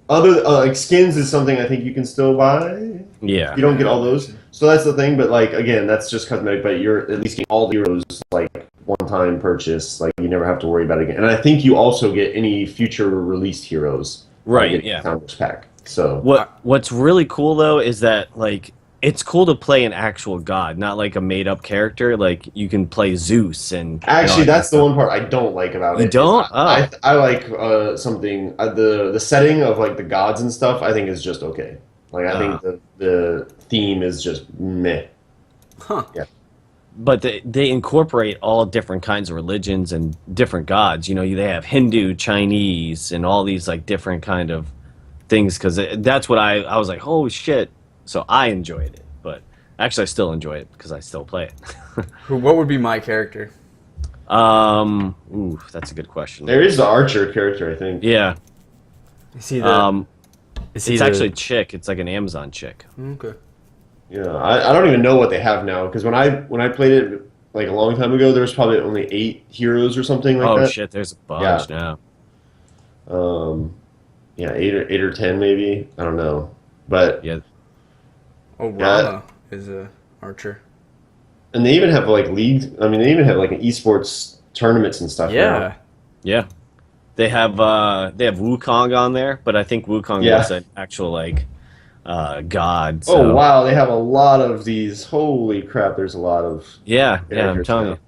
Other like skins is something I think you can still buy. yeah, You don't get all those. So that's the thing, but like again, that's just cosmetic, but you're at least getting all the heroes like one-time purchase. Like you never have to worry about it again. And I think you also get any future released heroes. Right, Founder's pack. So what's really cool though is that like it's cool to play an actual god, not like a made up character. Like you can play Zeus and actually that's the one part I don't like about it. You don't? I like something the setting of like the gods and stuff I think is just okay. Like I think the theme is just meh. Huh. Yeah. But they incorporate all different kinds of religions and different gods. You know, they have Hindu, Chinese, and all these like different kind of things. Because that's what I was like, oh shit. So I enjoyed it, but actually I still enjoy it because I still play it. What would be my character? Ooh, that's a good question. There is the archer character, I think. Yeah. Is he the? It's actually a chick. It's like an Amazon chick. Okay. Yeah, I don't even know what they have now because when I played it like a long time ago, there was probably only 8 heroes or something like that. Oh shit, there's a bunch now. Yeah, 8 or 10 maybe. I don't know, but Yeah. Oh, Rama is a archer. and they even have like league. I mean, they even have like an esports tournaments and stuff. Yeah. now. Yeah. They have Wukong on there, but I think Wukong is an actual like god. So. Oh wow, they have a lot of these. Holy crap! There's a lot of Yeah, I'm telling you.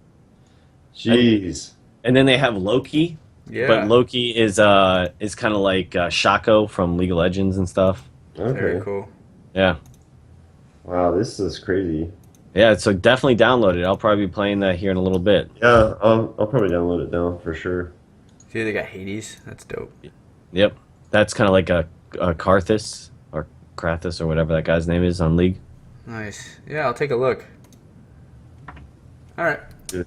Jeez. And then they have Loki. Yeah. But Loki is kind of like Shaco from League of Legends and stuff. Okay. Very cool. Yeah. Wow, this is crazy. Yeah, so definitely download it. I'll probably be playing that here in a little bit. Yeah, I'll probably download it now for sure. See, they got Hades. That's dope. Yep. That's kind of like a Karthus or Krathus or whatever that guy's name is on League. Nice. Yeah, I'll take a look. All right. Good.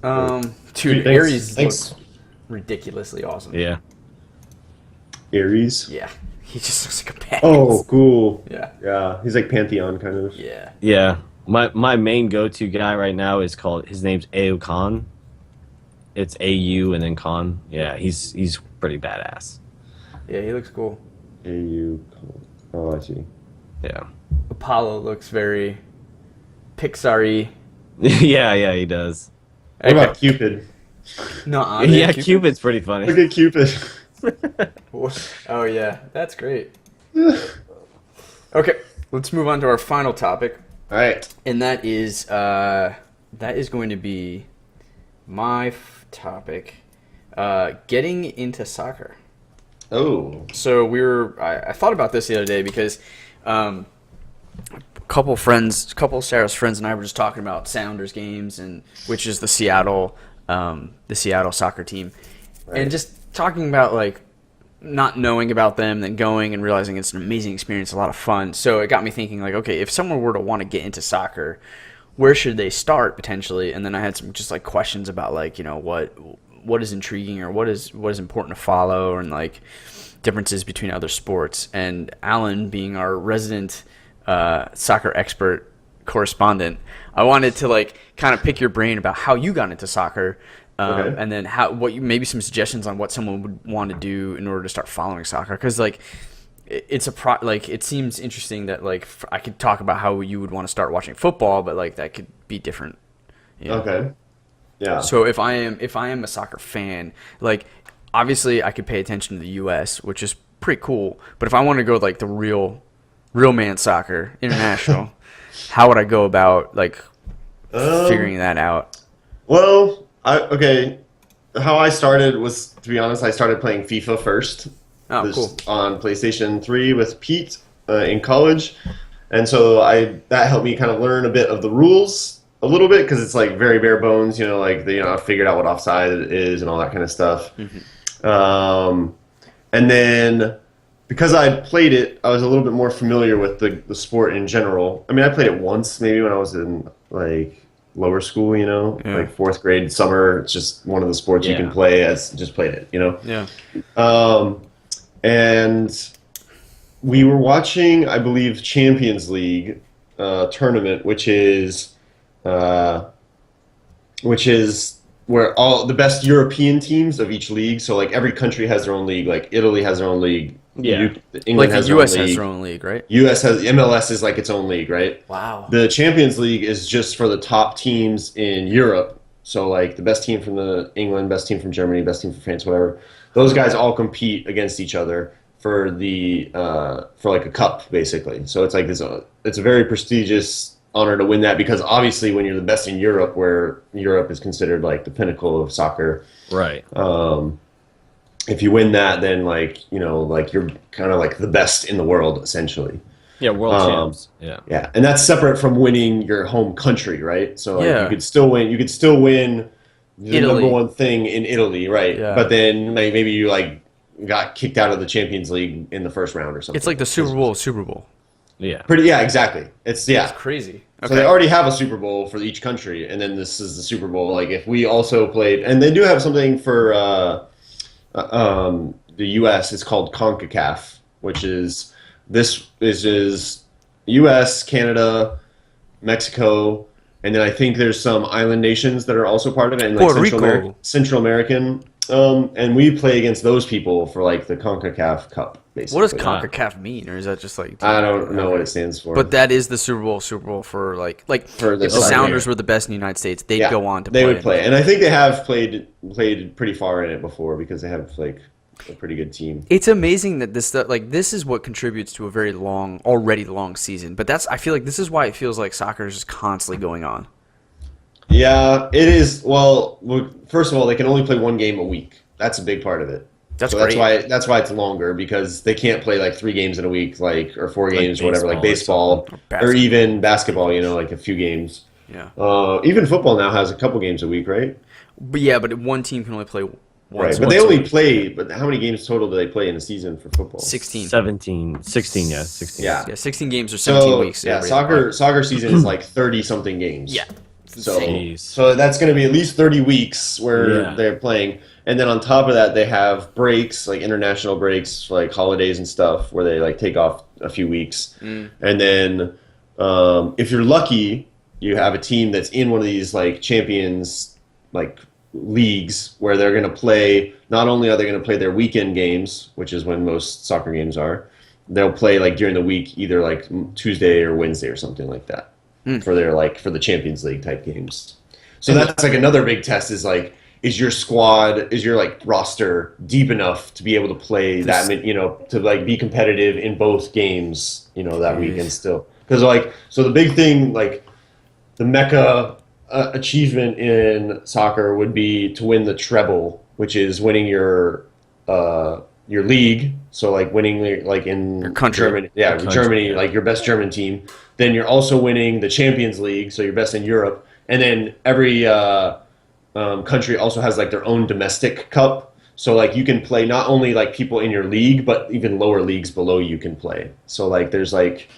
Dude, Thanks. Ares Thanks. looks ridiculously awesome. Yeah. Ares. Yeah. He just looks like a badass. Oh, cool. Yeah. Yeah, he's like Pantheon kind of. Yeah. Yeah. My main go-to guy right now is his name's Au Khan. It's AU and then Khan. Yeah, he's pretty badass. Yeah, he looks cool. AU. Oh, I see. Yeah. Apollo looks very Pixar-y. yeah, he does. What about Cupid? No, Yeah, Cupid's pretty funny. Look at Cupid. Oh yeah, that's great. Okay, let's move on to our final topic, All right. and that is going to be my topic, getting into soccer. Oh. So I thought about this the other day because a couple of Sarah's friends and I were just talking about Sounders games, and which is the Seattle soccer team, and just talking about like not knowing about them, then going and realizing it's an amazing experience, a lot of fun. So it got me thinking like, okay, if someone were to want to get into soccer, where should they start potentially? And then I had some just like questions about like, you know, what is intriguing or what is important to follow, and like differences between other sports. And Alan, being our resident soccer expert correspondent, I wanted to like kind of pick your brain about how you got into soccer, Okay. and then maybe some suggestions on what someone would want to do in order to start following soccer, because like it seems interesting that like I could talk about how you would want to start watching football, but like that could be different. You know? Okay. Yeah. So if I am a soccer fan, like obviously I could pay attention to the U.S., which is pretty cool. But if I want to go like the real man soccer international, how would I go about like figuring that out? Well, okay. How I started was, to be honest, I started playing FIFA first. Oh, cool. On PlayStation 3 with Pete in college. And so that helped me kind of learn a bit of the rules a little bit, because it's like very bare bones, like I figured out what offside is and all that kind of stuff. And then because I played it, I was a little bit more familiar with the sport in general. I mean, I played it once maybe when I was in like lower school, like fourth grade summer. It's just one of the sports you can play as just played it, Yeah. And we were watching, I believe, Champions League tournament, which is where all the best European teams of each league. So like every country has their own league. Like Italy has their own league. Yeah. England Like has the their U.S. own has league. their own league, right? U.S. has MLS is like its own league, right? Wow. The Champions League is just for the top teams in Europe. So like the best team from England, best team from Germany, best team from France, whatever. Those guys all compete against each other for like a cup, basically. So it's like it's a very prestigious honor to win that, because obviously when you're the best in Europe, where Europe is considered like the pinnacle of soccer, Right. if you win that, then like you're kind of like the best in the world, essentially. Yeah, world champs. Yeah. Yeah, and that's separate from winning your home country, right? So like, Yeah. you could still win. You could still win the Italy. number one thing in Italy, right? Yeah. But then maybe you like got kicked out of the Champions League in the first round or something. It's like the Super Bowl. Yeah. Yeah, exactly. It's Crazy. So they already have a Super Bowl for each country, and then this is the Super Bowl. Like if we also played, and they do have something for the U.S. It's called CONCACAF, which is U.S., Canada, Mexico, and then I think there's some island nations that are also part of it, and like Puerto Rico. Central American. And we play against those people for like the CONCACAF Cup, basically. What does CONCACAF mean, or is that just like? I don't know what it stands for. But that is the Super Bowl for like For the if the soccer. Sounders were the best in the United States, they'd go on to play. They would play, and I think they have played pretty far in it before, because they have like a pretty good team. It's amazing that this stuff, like this is what contributes to a very already long season. But I feel like this is why it feels like soccer is just constantly going on. Yeah, it is. Well, first of all, they can only play one game a week. That's a big part of it. That's so great. that's why it's longer, because they can't play like 3 games in a week, like, or 4 games or whatever, like baseball or even basketball. Like a few games. Yeah. Even football now has a couple games a week, right? But one team can only play once. Right, but they only play. But how many games total do they play in a season for football? 16. 16, yeah, 16. Yeah. Yeah, 16 games or 17 weeks. Yeah, soccer season is like 30-something games. Yeah. So that's going to be at least 30 weeks where they're playing. And then on top of that, they have breaks, like international breaks, like holidays and stuff, where they like take off a few weeks. And then if you're lucky, you have a team that's in one of these like champions like leagues, where they're going to play. Not only are they going to play their weekend games, which is when most soccer games are, they'll play like during the week, either like Tuesday or Wednesday or something like that, for the Champions League type games. So that's like another big test, is like, is your squad, is your like roster deep enough to be able to play that, to like be competitive in both games, that weekend still? Because like, so the big thing, like the mecca achievement in soccer would be to win the treble, which is winning your league. So like winning like in your country. Germany, Germany, like your best German team. Then you're also winning the Champions League, so you're best in Europe. And then every country also has like their own domestic cup. So like you can play not only like people in your league, but even lower leagues below you can play. So like there's like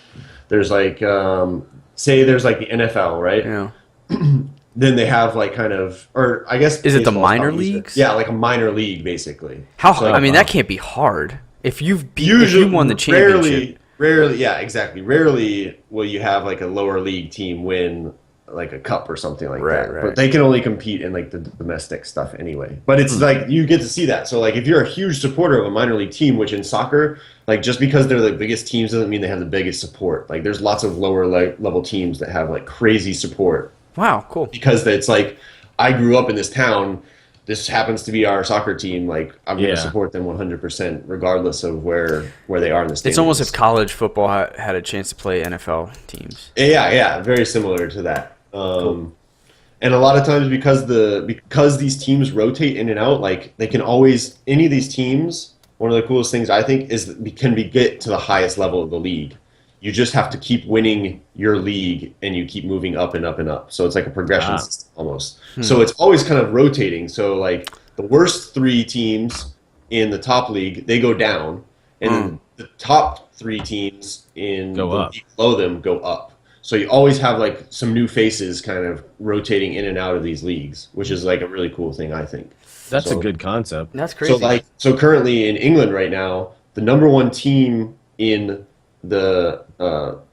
say there's like the NFL, right? Yeah. Then they have like kind of, or I guess is it the baseball's minor probably easier. leagues? Yeah, like a minor league basically. How? So, I mean, that can't be hard. If you won the championship. Rarely, yeah, exactly. Rarely will you have like a lower league team win like a cup or something like that. Right. But they can only compete in like the domestic stuff anyway. But it's like you get to see that. So like if you're a huge supporter of a minor league team, which in soccer, like just because they're the biggest teams doesn't mean they have the biggest support. Like there's lots of lower level teams that have like crazy support. Wow, cool. Because it's like, I grew up in this town. This happens to be our soccer team. Like I'm going to support them 100%, regardless of where they are in the standings. It's almost if college football had a chance to play NFL teams. Yeah, very similar to that. Cool. And a lot of times because these teams rotate in and out, like they can always any of these teams. One of the coolest things I think is can be get to the highest level of the league. You just have to keep winning your league, and you keep moving up and up and up. So it's like a progression system almost. So it's always kind of rotating. So like the worst 3 teams in the top league, they go down, and then the top 3 teams in the league below them go up. So you always have like some new faces kind of rotating in and out of these leagues, which is like a really cool thing, I think. That's a good concept. That's crazy. So currently in England right now, the number 1 team in the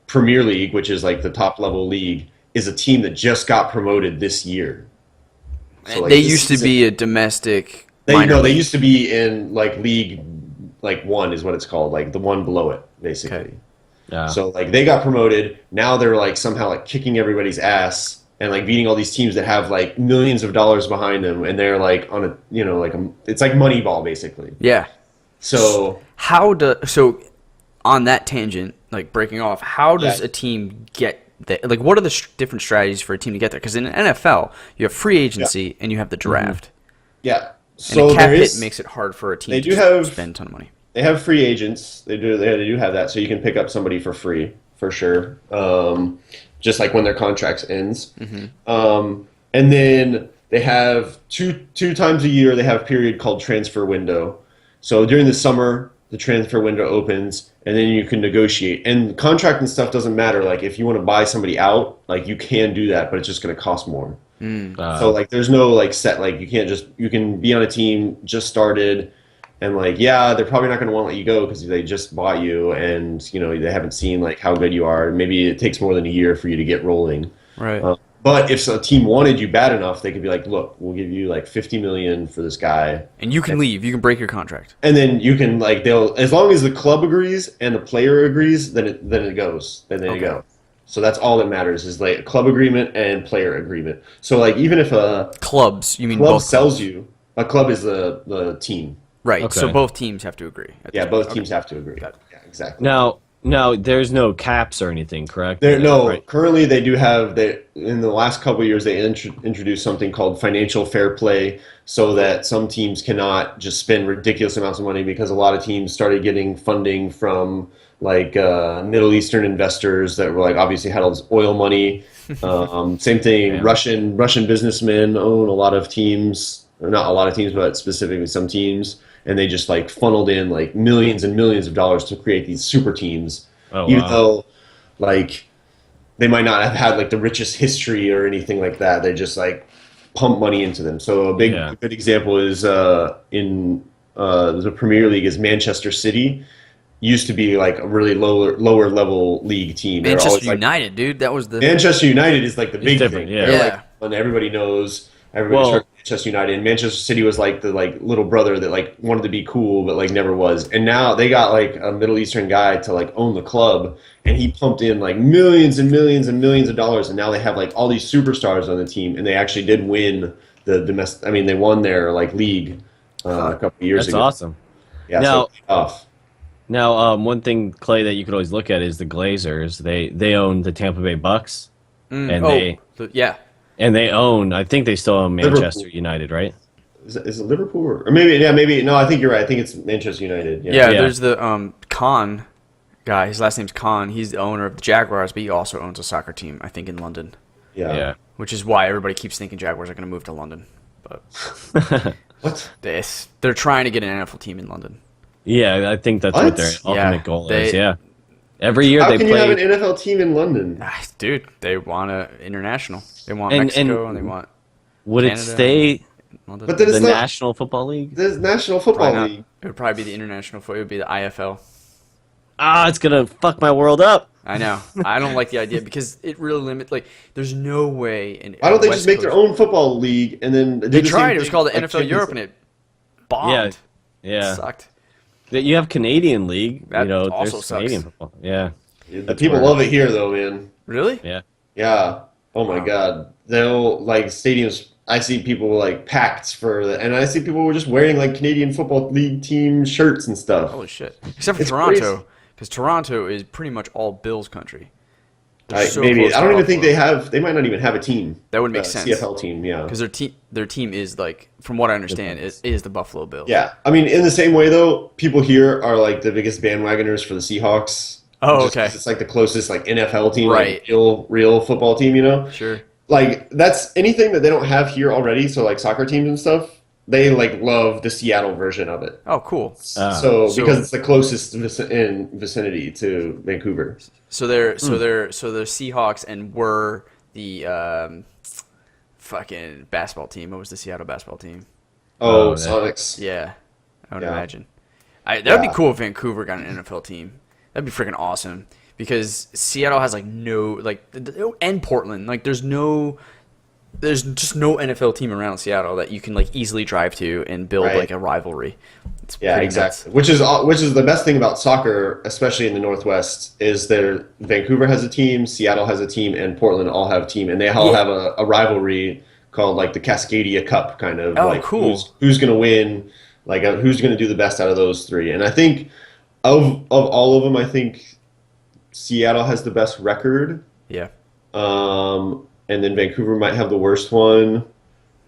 Premier League, which is like the top level league, is a team that just got promoted this year. So, like, they used to be a domestic. They used to be in like League like 1 is what it's called, like the one below it, basically. Okay. Yeah. So like they got promoted. Now they're like somehow like kicking everybody's ass and like beating all these teams that have like millions of dollars behind them, and they're like on a it's like Moneyball basically. Yeah. So so on that tangent, like breaking off, how does a team get there? Like, what are the different strategies for a team to get there? Because in the NFL, you have free agency and you have the draft. Yeah. So and a cap hit makes it hard for a team to spend a ton of money. They have free agents. They do have that, so you can pick up somebody for free for sure. Just like when their contract ends. And then they have two times a year they have a period called transfer window. So during the summer, the transfer window opens, and then you can negotiate. And contract and stuff doesn't matter. Like if you want to buy somebody out, like you can do that, but it's just going to cost more. So like there's no like set, like you can be on a team just started, and like they're probably not going to want to let you go because they just bought you, and they haven't seen like how good you are. Maybe it takes more than a year for you to get rolling. Right. But if a team wanted you bad enough, they could be like, look, we'll give you like $50 million for this guy, and you can leave. You can break your contract, and then you can like as long as the club agrees and the player agrees, then it goes. Then they go. So that's all that matters is like a club agreement and player agreement. So like even if a clubs, you mean club both sells clubs? you, a club is the team. Right. Okay. So both teams have to agree. Yeah, both teams have to agree. Yeah, exactly. Now there's no caps or anything, correct? Right. Currently they do have in the last couple of years they introduced something called financial fair play, so that some teams cannot just spend ridiculous amounts of money, because a lot of teams started getting funding from like Middle Eastern investors that were like obviously had all this oil money. Same thing. Yeah. Russian businessmen own a lot of teams, or not a lot of teams, but specifically some teams. And they just like funneled in like millions and millions of dollars to create these super teams, even though like they might not have had like the richest history or anything like that. They just like pump money into them. So a good example is in the Premier League is Manchester City. Used to be like a really lower level league team. Manchester United, dude, that was the Manchester United is like the big thing. Yeah. They're like, and everybody knows. Everybody's heard of Manchester United, and Manchester City was like the like little brother that like wanted to be cool but like never was. And now they got like a Middle Eastern guy to like own the club, and he pumped in like millions and millions and millions of dollars, and now they have like all these superstars on the team, and they actually did win the domestic. I mean, they won their like league a couple of years ago. That's awesome. Yeah, now, so it's tough. Now, one thing, Clay, that you could always look at is the Glazers. They own the Tampa Bay Bucks, and they own. I think they still own Manchester Liverpool. United, right? Is it Liverpool or maybe no? I think you're right. I think it's Manchester United. Yeah. There's the Khan guy. His last name's Khan. He's the owner of the Jaguars, but he also owns a soccer team, I think, in London. Yeah. Which is why everybody keeps thinking Jaguars are going to move to London. But What? They're trying to get an NFL team in London. Yeah, I think that's what their ultimate goal is. Yeah. Every year How they can play. you have an NFL team in London? Dude, they want international. They want Mexico and they want Would Canada, it stay London. But then the it's not National Football League? the National Football Probably not. League. It would probably be the international football. It would be the IFL. It's gonna fuck my world up. I know. I don't like the idea because it really limits. Like, there's no way. Why don't they just make their own football league and then They tried. It was called the NFL Europe, and it bombed. Yeah. It sucked. You have Canadian League. That also there's sucks. Canadian football. Yeah. The people love it here, though, man. Really? Yeah. Yeah. Oh my God. They'll like stadiums. I see people like packed and I see people just wearing like Canadian Football League team shirts and stuff. Holy shit! Except for It's Toronto, crazy. because Toronto is pretty much all Bills country. They're so Maybe close I to don't even think Buffalo. they might not even have a team. That would make sense. CFL team, yeah. Because their team is like, from what I understand, is the Buffalo Bills. Yeah, I mean, in the same way though, people here are like the biggest bandwagoners for the Seahawks. Oh, just 'cause okay. it's like the closest like NFL team, Right. like real football team. Sure. Like that's anything that they don't have here already. So like soccer teams and stuff, they like love the Seattle version of it. Oh, cool. So because it's the closest in vicinity to Vancouver. So they're Seahawks and were the fucking basketball team. What was the Seattle basketball team? Oh, Oh, Sonics. Yeah, I would Yeah. imagine. That'd be Yeah. cool if Vancouver got an NFL team. That'd be freaking awesome because Seattle has like no like and Portland like there's just no NFL team around Seattle that you can like easily drive to and build Right. like a rivalry. It's Yeah, pretty exactly. Which is the best thing about soccer, especially in the Northwest, is there Vancouver has a team, Seattle has a team, and Portland all have a team, and they all have a rivalry called like the Cascadia Cup, kind of. Oh, like cool. Who's going to win? Like who's going to do the best out of those three? And I think of all of them, I think Seattle has the best record. Yeah. And then Vancouver might have the worst one,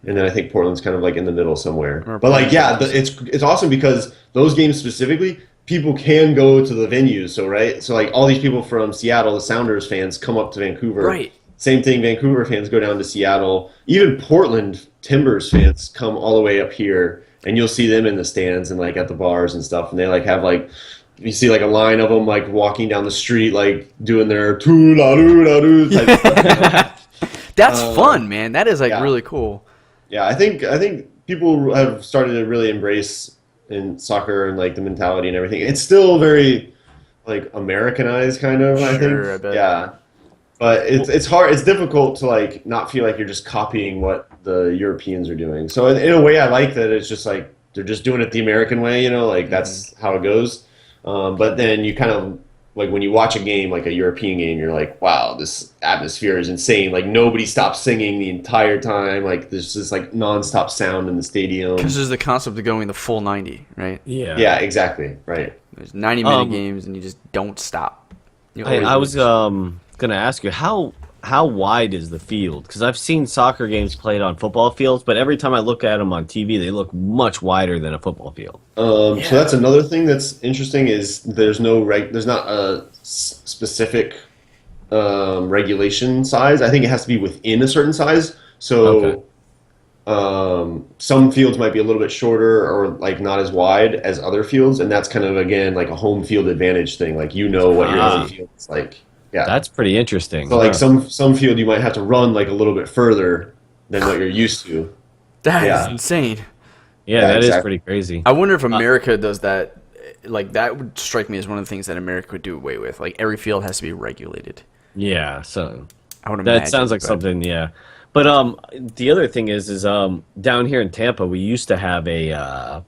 and then I think Portland's kind of like in the middle somewhere. Or But like, yeah, Portland. it's awesome because those games specifically, people can go to the venues. So right, so like all these people from Seattle, the Sounders fans, come up to Vancouver. Right. Same thing, Vancouver fans go down to Seattle. Even Portland Timbers fans come all the way up here, and you'll see them in the stands and like at the bars and stuff, and they like have like. You see like a line of them like walking down the street like doing their "too-la-doo-la-doo" type stuff. That's fun, man. That is like yeah. really cool. Yeah, I think people have started to really embrace in soccer and like the mentality and everything. It's still very like Americanized kind of, I think. I bet. Yeah. But it's hard. It's difficult to like not feel like you're just copying what the Europeans are doing. So in a way, I like that it's just like they're just doing it the American way, like that's how it goes. But then you kind of like when you watch a game, like a European game, you're like, wow, this atmosphere is insane. Like nobody stops singing the entire time. Like there's this like nonstop sound in the stadium. Because there's the concept of going the full 90, right? Yeah. Yeah, exactly. Right. There's 90-minute games and you just don't stop. You Hey, always I was lose. gonna ask you how wide is the field? Because I've seen soccer games played on football fields, but every time I look at them on TV, they look much wider than a football field. So that's another thing that's interesting is there's not a specific regulation size. I think it has to be within a certain size. So some fields might be a little bit shorter or like not as wide as other fields, and that's kind of again like a home field advantage thing. Like what your own field is like. Yeah. That's pretty interesting. So like some field you might have to run like a little bit further than what you're used to. That yeah. is insane. Yeah, Yeah, that is exactly. pretty crazy. I wonder if America does that. Like, that would strike me as one of the things that America would do away with. Like, every field has to be regulated. Yeah, so I would imagine. that sounds like but- something. Yeah, but the other thing is down here in Tampa, we used to have a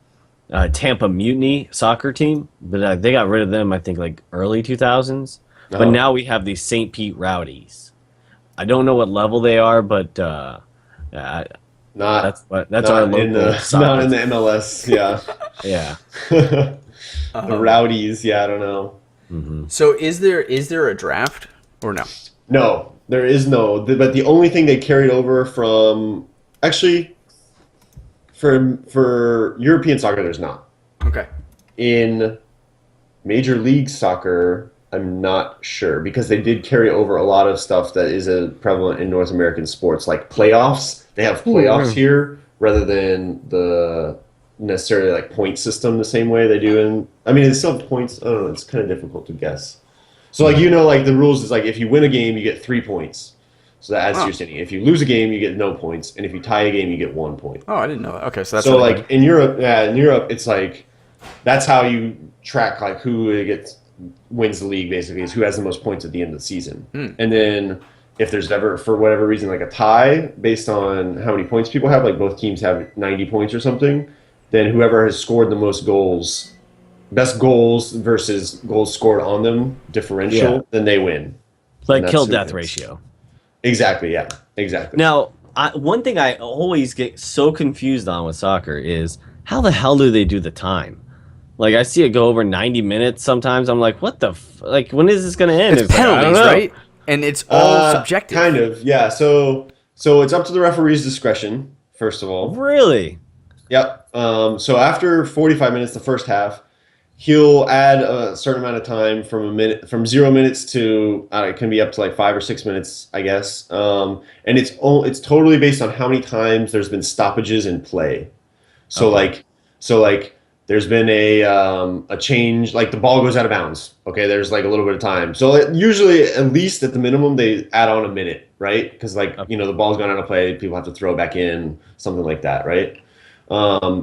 Tampa Mutiny soccer team, but they got rid of them. I think like early 2000s. But Oh. now we have the St. Pete Rowdies. I don't know what level they are, but Not that's our not local in the soccer not in the MLS. Yeah. Yeah. The Rowdies. Yeah, I don't know. So is there a draft or no? No, there is no. But the only thing they carried over from actually for European soccer, there's not. Okay. In Major League Soccer, I'm not sure because they did carry over a lot of stuff that is prevalent in North American sports, like playoffs. They have playoffs here rather than the necessarily like point system the same way they do in. I mean, it's still points. I don't know. It's kind of difficult to guess. So like like the rules is like if you win a game, you get 3 points. So that adds to your standing. If you lose a game, you get no points, and if you tie a game, you get 1 point. Oh, I didn't know that. Okay, so that's So really like in Europe, it's like that's how you track like who wins the league. Basically, is who has the most points at the end of the season. And then if there's ever for whatever reason like a tie based on how many points people have, like both teams have 90 points or something, then whoever has scored the most goals, best goals versus goals scored on them differential, then they win. Like that's kill who death wins. ratio. Exactly. Yeah. Exactly. Now, one thing I always get so confused on with soccer is how the hell do they do the time? Like, I see it go over 90 minutes sometimes. I'm like, what the like, when is this going to end? It's Like, I don't penalties, know. right? And it's all subjective. Kind of, yeah. So it's up to the referee's discretion, first of all. Really? Yep. So after 45 minutes, the first half, he'll add a certain amount of time from 0 minutes to it can be up to like 5 or 6 minutes, I guess. And it's totally based on how many times there's been stoppages in play. So like there's been a change, like the ball goes out of bounds. Okay, there's like a little bit of time. So usually, at least at the minimum, they add on a minute, right? Because the ball's gone out of play, people have to throw it back in, something like that, right?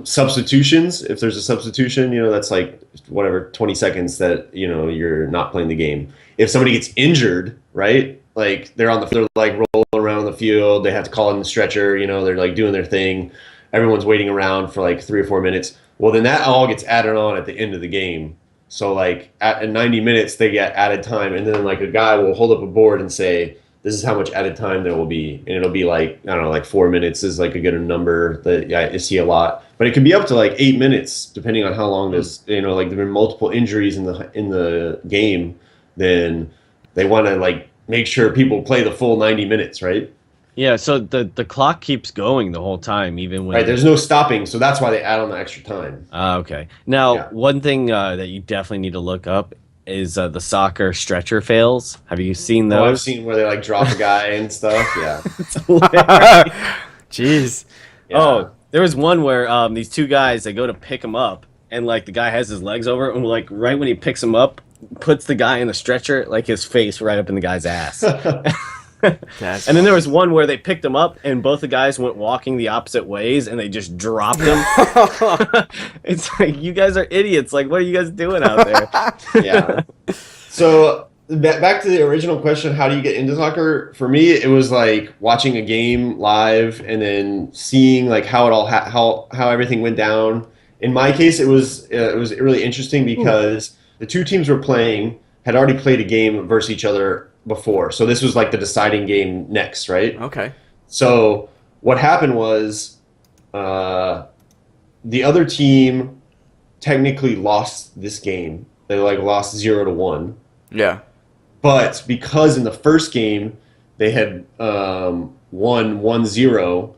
Substitutions, if there's a substitution, that's like whatever 20 seconds that you're not playing the game. If somebody gets injured, right, like they're like rolling around the field, they have to call in the stretcher, they're like doing their thing, everyone's waiting around for like 3 or 4 minutes, well then that all gets added on at the end of the game. So like at 90 minutes they get added time, and then like a guy will hold up a board and say, this is how much added time there will be. And it'll be like, I don't know, like 4 minutes is like a good number that I see a lot. But it can be up to like 8 minutes, depending on how long this, like there have been multiple injuries in the game, then they want to like make sure people play the full 90 minutes, right? Yeah, so the clock keeps going the whole time, even when... Right, there's no stopping, so that's why they add on the extra time. Okay. Now, one thing that you definitely need to look up is the soccer stretcher fails. Have you seen those? Oh, I've seen where they like drop a guy and stuff. Yeah. It's hilarious. Jeez. Yeah. Oh, there was one where these two guys, they go to pick him up, and like the guy has his legs over, and like right when he picks him up, puts the guy in the stretcher, like his face right up in the guy's ass. And then there was one where they picked him up, and both the guys went walking the opposite ways, and they just dropped him. It's like, you guys are idiots. Like, what are you guys doing out there? Yeah. So back to the original question, how do you get into soccer? For me, it was like watching a game live and then seeing like how it all how everything went down. In my case, it was really interesting because the two teams were playing had already played a game versus each other before. So this was like the deciding game next, right? Okay. So what happened was the other team technically lost this game. They like lost 0-1. Yeah. But because in the first game they had won 1-0,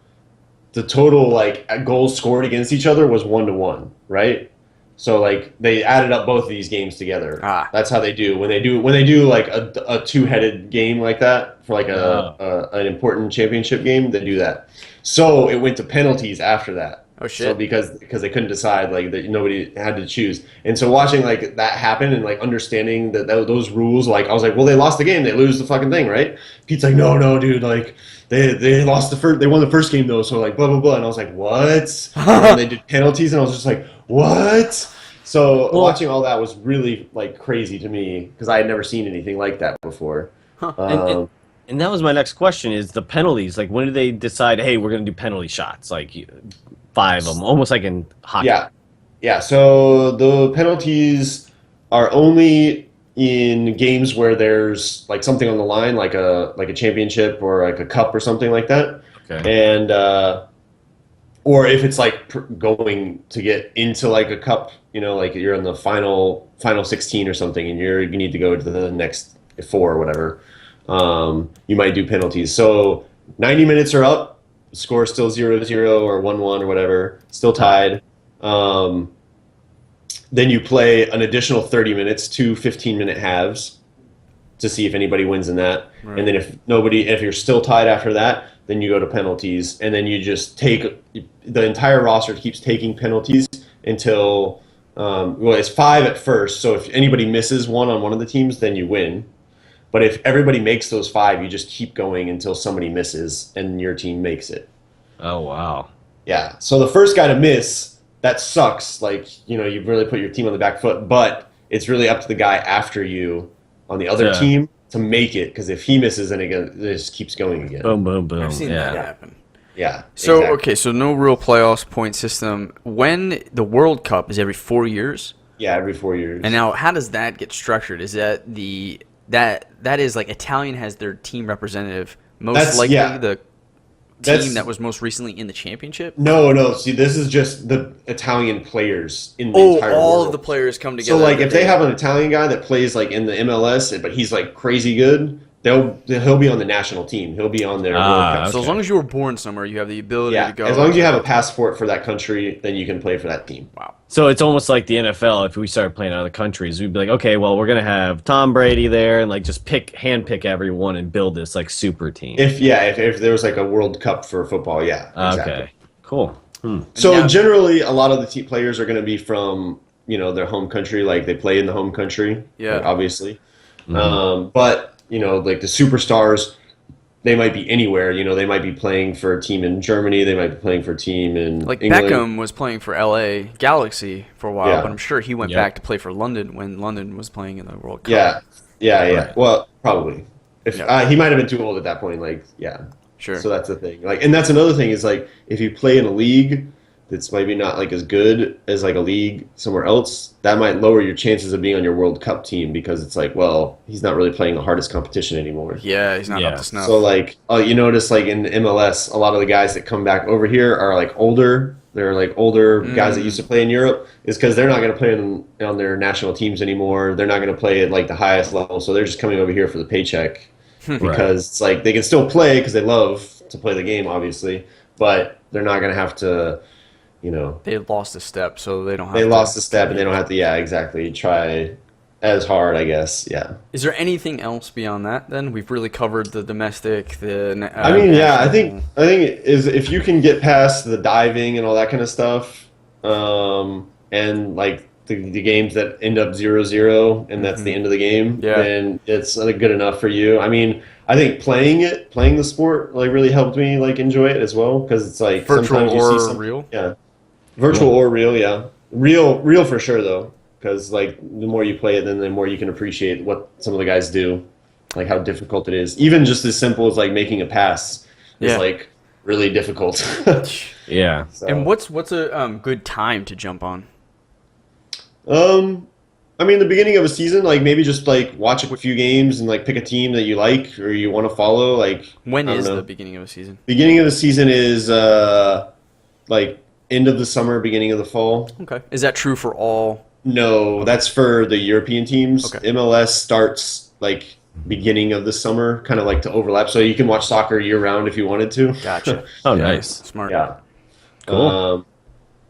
the total like goals scored against each other was 1-1, right? So like they added up both of these games together. That's how they do when they do like a two-headed game like that for like an important championship game. They do that. So it went to penalties after that. Oh shit! So because they couldn't decide, like that nobody had to choose, and so watching like that happen and like understanding that those rules, like I was like, well, they lost the game, they lose the fucking thing, right? Pete's like, no, dude, like they lost they won the first game though, so like blah blah blah, and I was like, what? And they did penalties, and I was just like, what? So watching all that was really like crazy to me because I had never seen anything like that before. And that was my next question: is the penalties? Like, when did they decide? Hey, we're gonna do penalty shots, like 5 of them, almost like in hockey. Yeah. So the penalties are only in games where there's like something on the line, like a championship or like a cup or something like that. Okay. And or if it's like going to get into like a cup, like you're in the final 16 or something, and you need to go to the next 4 or whatever. You might do penalties. So 90 minutes are up. The score is still 0-0 or 1-1 or whatever, still tied. Then you play an additional 30 minutes, 2 15-minute halves to see if anybody wins in that. Right. And then if you're still tied after that, then you go to penalties, and then you just take the entire roster keeps taking penalties until it's 5 at first. So if anybody misses one on one of the teams, then you win. But if everybody makes those 5, you just keep going until somebody misses and your team makes it. Oh, wow. Yeah. So the first guy to miss, that sucks. Like, you've really put your team on the back foot. But it's really up to the guy after you on the other team to make it. Because if he misses, then it just keeps going again. Boom, boom, boom. I've seen that happen. Yeah. So, exactly. Okay, so no real playoffs point system. When the World Cup is every 4 years? Yeah, every 4 years. And now, how does that get structured? Is that that is like Italian has their team representative, the team that was most recently in the championship? No. See, this is just the Italian players in the entire world. All of the players come together. So, like, if they have an Italian guy that plays, like, in the MLS, but he's, like, crazy good, he'll be on the national team. He'll be on their World Cup. So as long as you were born somewhere, you have the ability to go. As long as you have a passport for that country, then you can play for that team. Wow. So it's almost like the NFL. If we started playing in other countries, we'd be like, okay, well, we're gonna have Tom Brady there, and like just hand pick everyone and build this like super team. If there was like a World Cup for football, yeah. Exactly. Okay, cool. So generally, a lot of the players are going to be from their home country, like they play in the home country. Yeah. Like, obviously. But like the superstars, they might be anywhere. They might be playing for a team in Germany. They might be playing for a team in Like England. Beckham was playing for LA Galaxy for a while, Yeah. but I'm sure he went Yep. back to play for London when London was playing in the World Cup. Yeah. Right. Well, probably. If Yeah. he might have been too old at that point. Like, yeah. Sure. So that's the thing. Like, and that's another thing is like if you play in a league that's maybe not like as good as like a league somewhere else, that might lower your chances of being on your World Cup team because it's like, well, he's not really playing the hardest competition anymore. Yeah, he's not Yeah. up to snuff. So like, you notice like in MLS, a lot of the guys that come back over here are like older. They're like older guys that used to play in Europe. Is because they're not going to play on their national teams anymore. They're not going to play at like the highest level. So they're just coming over here for the paycheck because it's like they can still play because they love to play the game, obviously, but they're not going to have to. They lost a step, so they don't have They to. lost a step and they don't have to, exactly, try as hard, I guess, yeah. Is there anything else beyond that then? We've really covered the domestic, I mean, I think is if you can get past the diving and all that kind of stuff, and like the games that end up 0-0 and that's the end of the game, then it's good enough for you. I mean, I think playing the sport like really helped me like enjoy it as well because it's like virtual sometimes you or see real. Yeah. Virtual or real, yeah. Real for sure, though, because like the more you play it, then the more you can appreciate what some of the guys do, like how difficult it is. Even just as simple as like making a pass is like really difficult. Yeah. So, And what's a good time to jump on? I mean, the beginning of a season, like maybe just like watch a few games and like pick a team that you like or you want to follow. Like When I don't is know. the beginning of a season? Beginning of the season is like end of the summer, beginning of the fall. Okay. Is that true for all? No, that's for the European teams. Okay. MLS starts like beginning of the summer, kind of like to overlap. So you can watch soccer year round if you wanted to. Gotcha. Oh, nice. Smart. Yeah. Cool.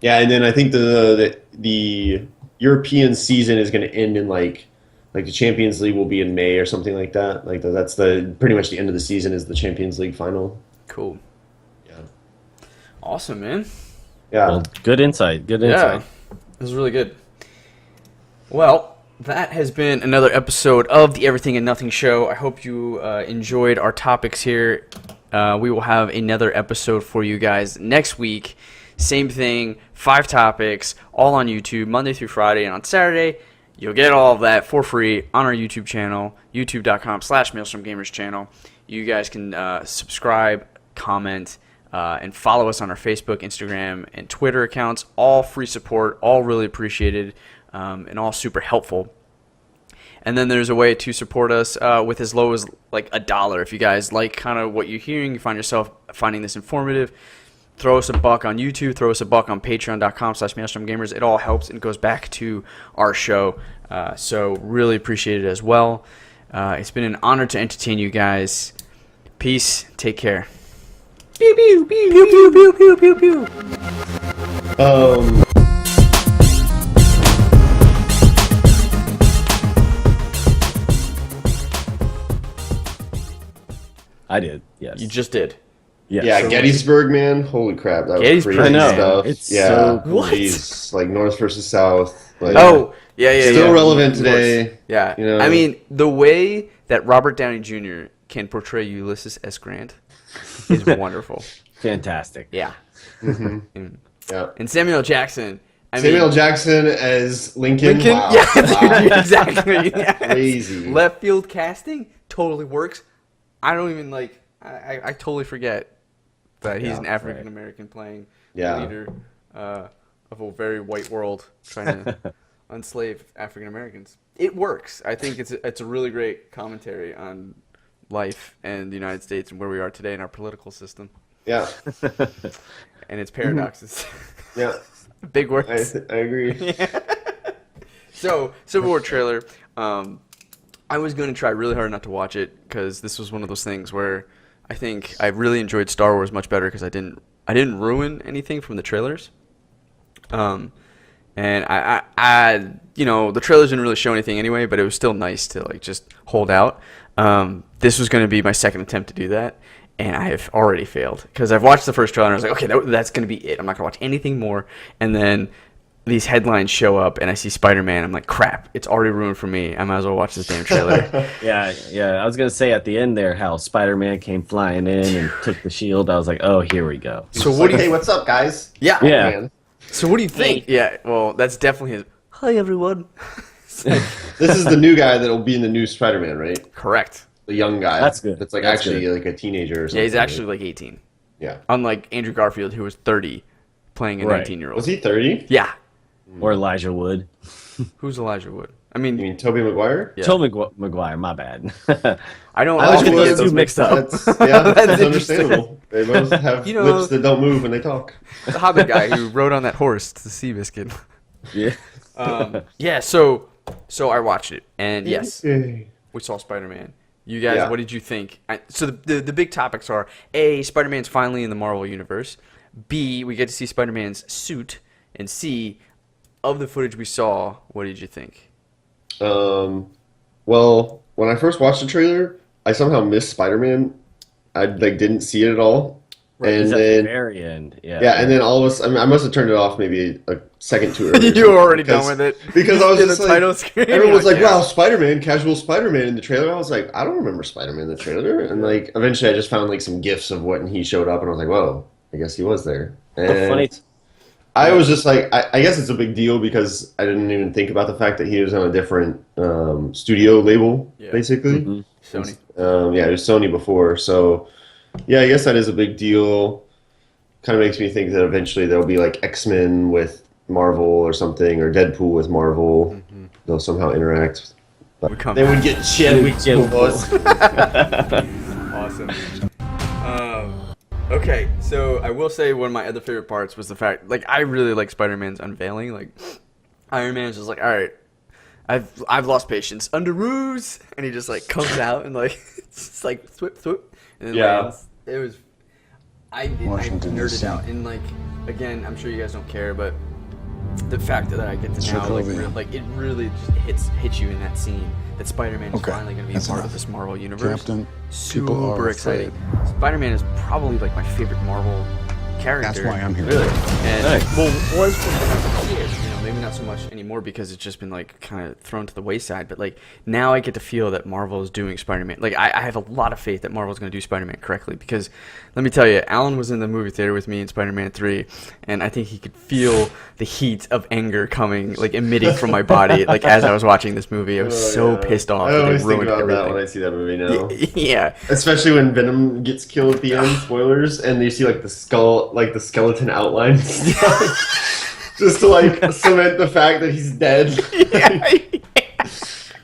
And then I think the European season is going to end in like the Champions League will be in May or something like that. Like that's pretty much the end of the season is the Champions League final. Cool. Yeah. Awesome, man. Yeah. Well, good insight. Good Yeah. insight. This is really good. Well, that has been another episode of the Everything and Nothing Show. I hope you enjoyed our topics here. We will have another episode for you guys next week. Same thing, 5 topics, all on YouTube, Monday through Friday. And on Saturday, you'll get all of that for free on our YouTube channel, youtube.com/MaelstromGamers channel. You guys can subscribe, comment, and follow us on our Facebook, Instagram, and Twitter accounts. All free support, all really appreciated, and all super helpful. And then there's a way to support us with as low as like $1. If you guys like kind of what you're hearing, you find yourself finding this informative, throw us a buck on YouTube, throw us a buck on patreon.com/MaelstromGamers. It all helps and goes back to our show. So really appreciate it as well. It's been an honor to entertain you guys. Peace. Take care. Pew pew pew pew pew pew pew pew. I did. Yes. You just did. Yes. Yeah, Gettysburg, man. Holy crap, that was Gettysburg, crazy I know. stuff. It's yeah, so cool. What? geez, like North versus South. Like, Oh, yeah. still relevant Of course. today. Yeah. You know? I mean, the way that Robert Downey Jr. can portray Ulysses S. Grant is wonderful. Fantastic. Yeah. Yeah. And Samuel Jackson. Samuel Jackson as Lincoln. Wow. Yeah, Wow. exactly. Yes. Crazy. Left field casting totally works. I don't even like. I totally forget that he's an African American playing the leader of a very white world trying to unslave African Americans. It works. I think it's a really great commentary on life and the United States and where we are today in our political system Yeah. and its paradoxes. Yeah. Big words. I agree. So, Civil War trailer. I was going to try really hard not to watch it because this was one of those things where I think I really enjoyed Star Wars much better because I didn't ruin anything from the trailers. And I the trailers didn't really show anything anyway, but it was still nice to like just hold out. This was going to be my second attempt to do that, and I have already failed because I've watched the first trailer and I was like, okay, that's going to be it. I'm not going to watch anything more. And then these headlines show up and I see Spider-Man. I'm like, crap, it's already ruined for me. I might as well watch this damn trailer. Yeah. I was gonna say at the end there how Spider-Man came flying in and took the shield. I was like, oh, here we go. So what do you? Hey, what's up, guys? Yeah. Man. So what do you think? Yeah. Well, that's definitely his. Hi everyone. This is the new guy that'll be in the new Spider-Man, right? Correct. The young guy. That's good. That's like That's actually good. like a teenager or something. Yeah, he's actually like 18. Yeah. Unlike Andrew Garfield, who was 30, playing a Right. 19-year-old. Was he 30? Yeah. Or Elijah Wood. Who's Elijah Wood? I You mean, mean Tobey Maguire? yeah. Tobey Maguire, my bad. I don't. Elijah I Wood get is those too mixed up. That's, yeah, That's that's interesting. understandable. They both have You know- lips that don't move when they talk. The Hobbit guy who rode on that horse to Seabiscuit. Yeah. Yeah. So I watched it, and yes, Yay. we saw Spider-Man. You guys, Yeah. what did you think? So the big topics are: A, Spider-Man's finally in the Marvel universe. B, we get to see Spider-Man's suit, and C, of the footage we saw, what did you think? Well, when I first watched the trailer, I somehow missed Spider-Man. I like didn't see it at all. It's And at the then very end. Yeah. yeah, and then all of a sudden, I must have turned it off maybe a second too early. or You were already something, done with it. because I was In just the like, title screen, everyone was you're like, like, "Wow, Spider-Man, casual Spider-Man" in the trailer. I was like, I don't remember Spider-Man in the trailer, and like eventually, I just found like some gifs of when he showed up, and I was like, "Whoa, I guess he was there." And Funny. I was just like, I guess it's a big deal because I didn't even think about the fact that he was on a different studio label, Yeah. basically. Mm-hmm. Sony. Yeah, it was Sony before, so yeah, I guess that is a big deal. Kind of makes me think that eventually there'll be like X-Men with Marvel or something, or Deadpool with Marvel. They'll somehow interact. But We come they would get Chadwick Chadwick Boseman. Awesome. Okay, so I will say one of my other favorite parts was the fact, like, I really like Spider-Man's unveiling. Like, Iron Man is just like, all right, I've lost patience. Under ruse, and he just like comes out and like it's just like swoop, and then Yeah. lands. It was, I Washington, nerded D.C. out, and like again, I'm sure you guys don't care, but the fact that I get to now like it really just hits you in that scene that Spider-Man is Okay, finally going to be a that's part of enough. this Marvel universe. Captain, people are Super exciting. Spider-Man is probably like my favorite Marvel character. That's why I'm here. Really, and Nice. well, was from when I was a kid. You know, maybe not so much anymore because it's just been like kind of thrown to the wayside. But like now, I get to feel that Marvel is doing Spider-Man. Like I have a lot of faith that Marvel's going to do Spider-Man correctly because let me tell you, Alan was in the movie theater with me in Spider-Man 3, and I think he could feel the heat of anger coming, like emitting from my body, like as I was watching this movie. I was so pissed off I that always it think ruined about that everything. when I see that movie now. Yeah. Especially when Venom gets killed at the end, spoilers, and you see like the skull, like the skeleton outline, just to like cement the fact that he's dead.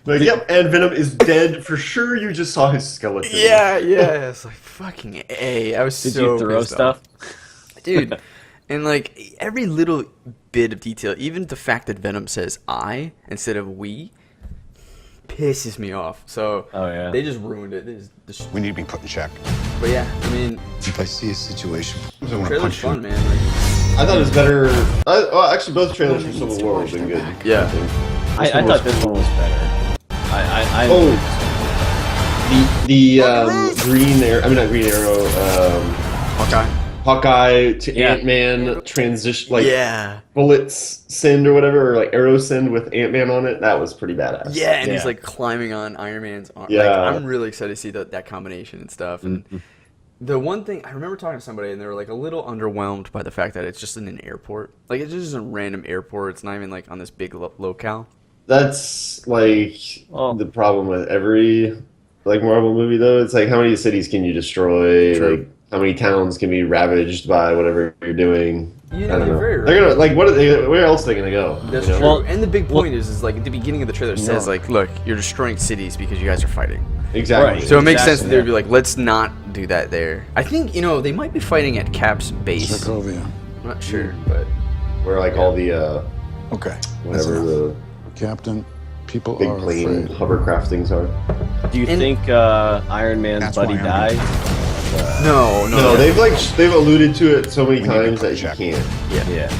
Like, yep, and Venom is dead for sure. You just saw his skeleton. Yeah. It's like fucking A. I was Did so you throw pissed stuff? off. Dude. And like every little bit of detail, even the fact that Venom says "I" instead of "we," pisses me off. So Oh, yeah. they just ruined it. They just We need to be put in check. but yeah, I mean, If I see a situation, I the want to trailer's punch fun, you. man. Like, I thought it was better. Well, actually, both trailers for Civil War have been good. Yeah. I thought this one was better. Oh, the Green Arrow. I mean, not Green Arrow. Hawkeye to Yeah. Ant-Man transition, like yeah. bullets send or whatever, or like arrow send with Ant-Man on it. That was pretty badass. Yeah, and he's Yeah. like climbing on Iron Man's arm. Yeah. Like, I'm really excited to see that combination and stuff. And the one thing I remember talking to somebody, and they were like a little underwhelmed by the fact that it's just in an airport. Like it's just a random airport. It's not even like on this big locale. That's like Oh. the problem with every like Marvel movie, though. It's like how many cities can you destroy? True. Like how many towns can be ravaged by whatever you're doing? You I know, don't you're know. very right. They're gonna like what? Are they, where else are they gonna go? That's you know? true. Well- and the big point is like at the beginning of the trailer says No. like, look, you're destroying cities because you guys are fighting. Exactly. Right. So it makes Exactly, sense that they'd be yeah. like, let's not do that there. I think they might be fighting at Cap's base. Sokovia. I'm not sure, but Where like all the Okay. That's whatever enough. the Captain, People big are plane afraid. hovercraft things are. Do you And- think Iron Man's That's buddy why I'm died? No. They've alluded to it so many We need to times that he check. can't. Yeah.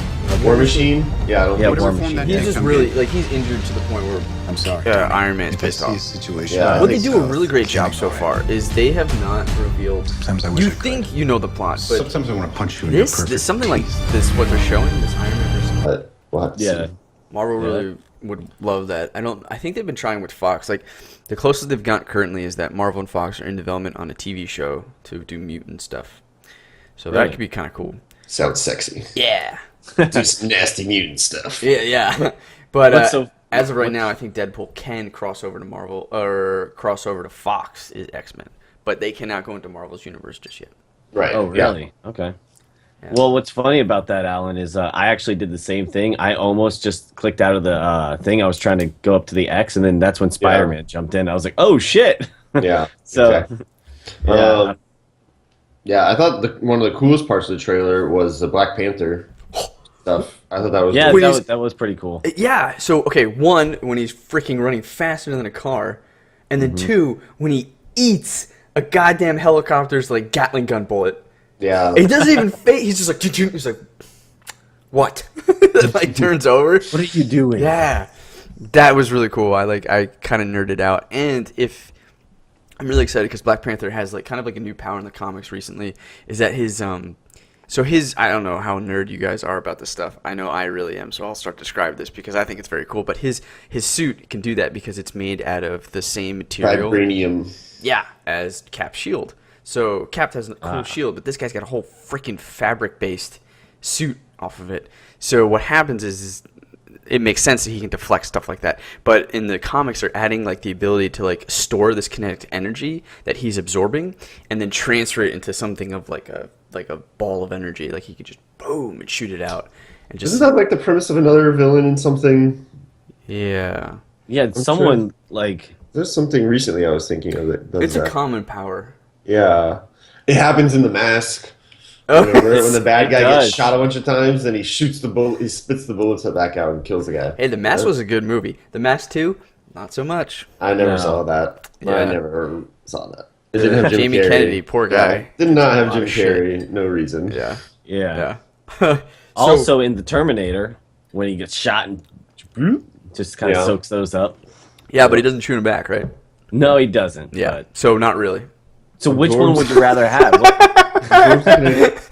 War Machine? Yeah, I don't Yeah, think War so. Machine. He's just really like he's injured to the point where I'm sorry. Iron Man's If I pissed see a off. situation, Yeah, What they think do a really great job so far is they have not revealed. Sometimes I wish You I could. think you know the plot, but Sometimes I want to punch you in your this perfect something like teeth. this, what they're showing, this Iron Man versus We'll have to Yeah. see. Marvel Yeah. really would love that. I think they've been trying with Fox. Like the closest they've got currently is that Marvel and Fox are in development on a TV show to do mutant stuff. So that Really? could be kind of cool. Sounds sexy. Yeah. Do some nasty mutant stuff. Yeah. But What's so- as of right now, I think Deadpool can cross over to Marvel or cross over to Fox is X-Men, but they cannot go into Marvel's universe just yet. Right. Oh, yeah. really? Okay. Yeah. Well, what's funny about that, Alan, is I actually did the same thing. I almost just clicked out of the thing. I was trying to go up to the X, and then that's when Spider-Man jumped in. I was like, oh, shit. Yeah. So, exactly. yeah. Yeah, I thought one of the coolest parts of the trailer was the Black Panther stuff. I thought that was Yeah, cool. that was pretty cool. Yeah. So okay, one when he's freaking running faster than a car, and then two when he eats a goddamn helicopter's like Gatling gun bullet. Yeah. He doesn't even fake. He's just like he's like, what? Like turns over. What are you doing? Yeah, that was really cool. I kind of nerded out, and if I'm really excited because Black Panther has like kind of like a new power in the comics recently. Is that his so his I don't know how nerd you guys are about this stuff. I know I really am, so I'll start to describe this because I think it's very cool. But his suit can do that because it's made out of the same material. Vibranium. Yeah, as Cap's shield. So Cap has a cool shield, but this guy's got a whole freaking fabric-based suit off of it. So what happens is it makes sense that he can deflect stuff like that. But in the comics, they're adding like the ability to like store this kinetic energy that he's absorbing, and then transfer it into something of like a ball of energy. Like he could just boom and shoot it out, and just Isn't that like the premise of another villain in something? yeah. Yeah, someone, like... There's something recently I was thinking of that does It's that. a common power. Yeah. It happens in The Mask. Oh, Remember when the bad it guy does. gets shot a bunch of times, then he shoots the bullet, he spits the bullets back out and kills the guy. Hey, The Mask was a good movie. The Mask 2, not so much. I never No. saw that. I Yeah. never saw that. It didn't have Jim Jamie Carrey. Kennedy, poor guy. Yeah. Did not have Oh, Jim shit. Carrey. No reason. Yeah. Yeah. Yeah. Also, in the Terminator, when he gets shot and just kind of Yeah. soaks those up. Yeah, but he doesn't shoot him back, right? No, he doesn't. Yeah. but- So not really. So which one Absorbs. would you rather have?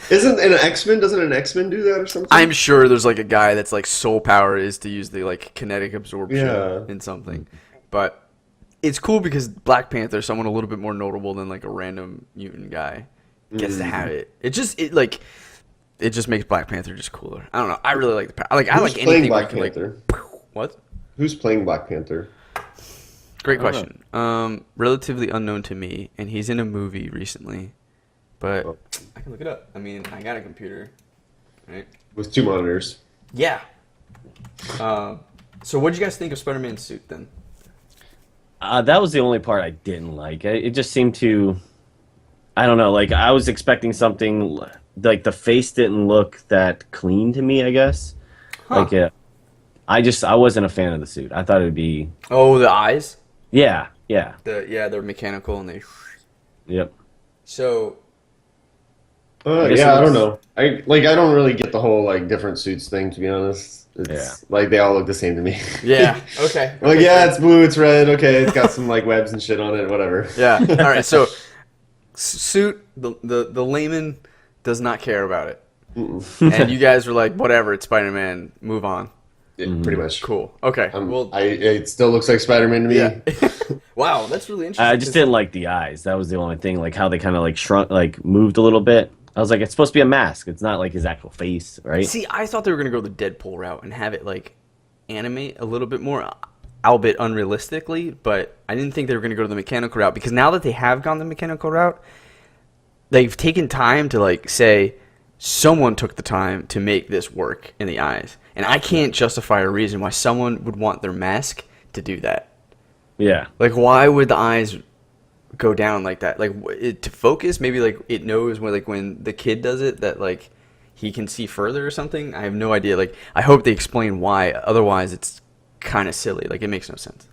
Isn't an X-Men? Doesn't an X-Men do that or something? I'm sure there's like a guy that's like sole power is to use the like kinetic absorption Yeah. in something. But it's cool because Black Panther, someone a little bit more notable than like a random mutant guy, gets to have it. It just makes Black Panther just cooler. I don't know. I really like the power. I Who's like playing anything where Black you can, Panther? like what? Who's playing Black Panther? Great question. Relatively unknown to me, and he's in a movie recently, but I can look it up. I mean, I got a computer, right? With 2 monitors. Yeah. So what did you guys think of Spider-Man's suit then? That was the only part I didn't like. It just seemed to, I don't know, like I was expecting something, like the face didn't look that clean to me, I guess. Huh. Like, I wasn't a fan of the suit. I thought it would be, Oh, the eyes. yeah. They're mechanical and they. Yep. So I guess Yeah, it I don't looks- know. I don't really get the whole like different suits thing, to be honest. It's like they all look the same to me. yeah, okay. Like, yeah, it's blue, it's red, okay, it's got some like webs and shit on it, whatever. Yeah. All right. So suit the layman does not care about it, and you guys were like, whatever, it's Spider-Man. Move on. Yeah, pretty much. Cool. Okay. Well. It still looks like Spider-Man to me. Yeah. Wow, that's really interesting. I just didn't like the eyes. That was the only thing, like how they kind of like shrunk, like moved a little bit. I was like, it's supposed to be a mask. It's not like his actual face, right? See, I thought they were gonna go the Deadpool route and have it like animate a little bit more, albeit unrealistically. But I didn't think they were gonna go to the mechanical route because now that they have gone the mechanical route, they've taken time to like say someone took the time to make this work in the eyes, and I can't justify a reason why someone would want their mask to do that. Yeah. Like, why would the eyes go down like that? Like, to focus? Maybe like it knows when the kid does it that like he can see further or something. I have no idea. Like, I hope they explain why. Otherwise, it's kind of silly. Like, it makes no sense.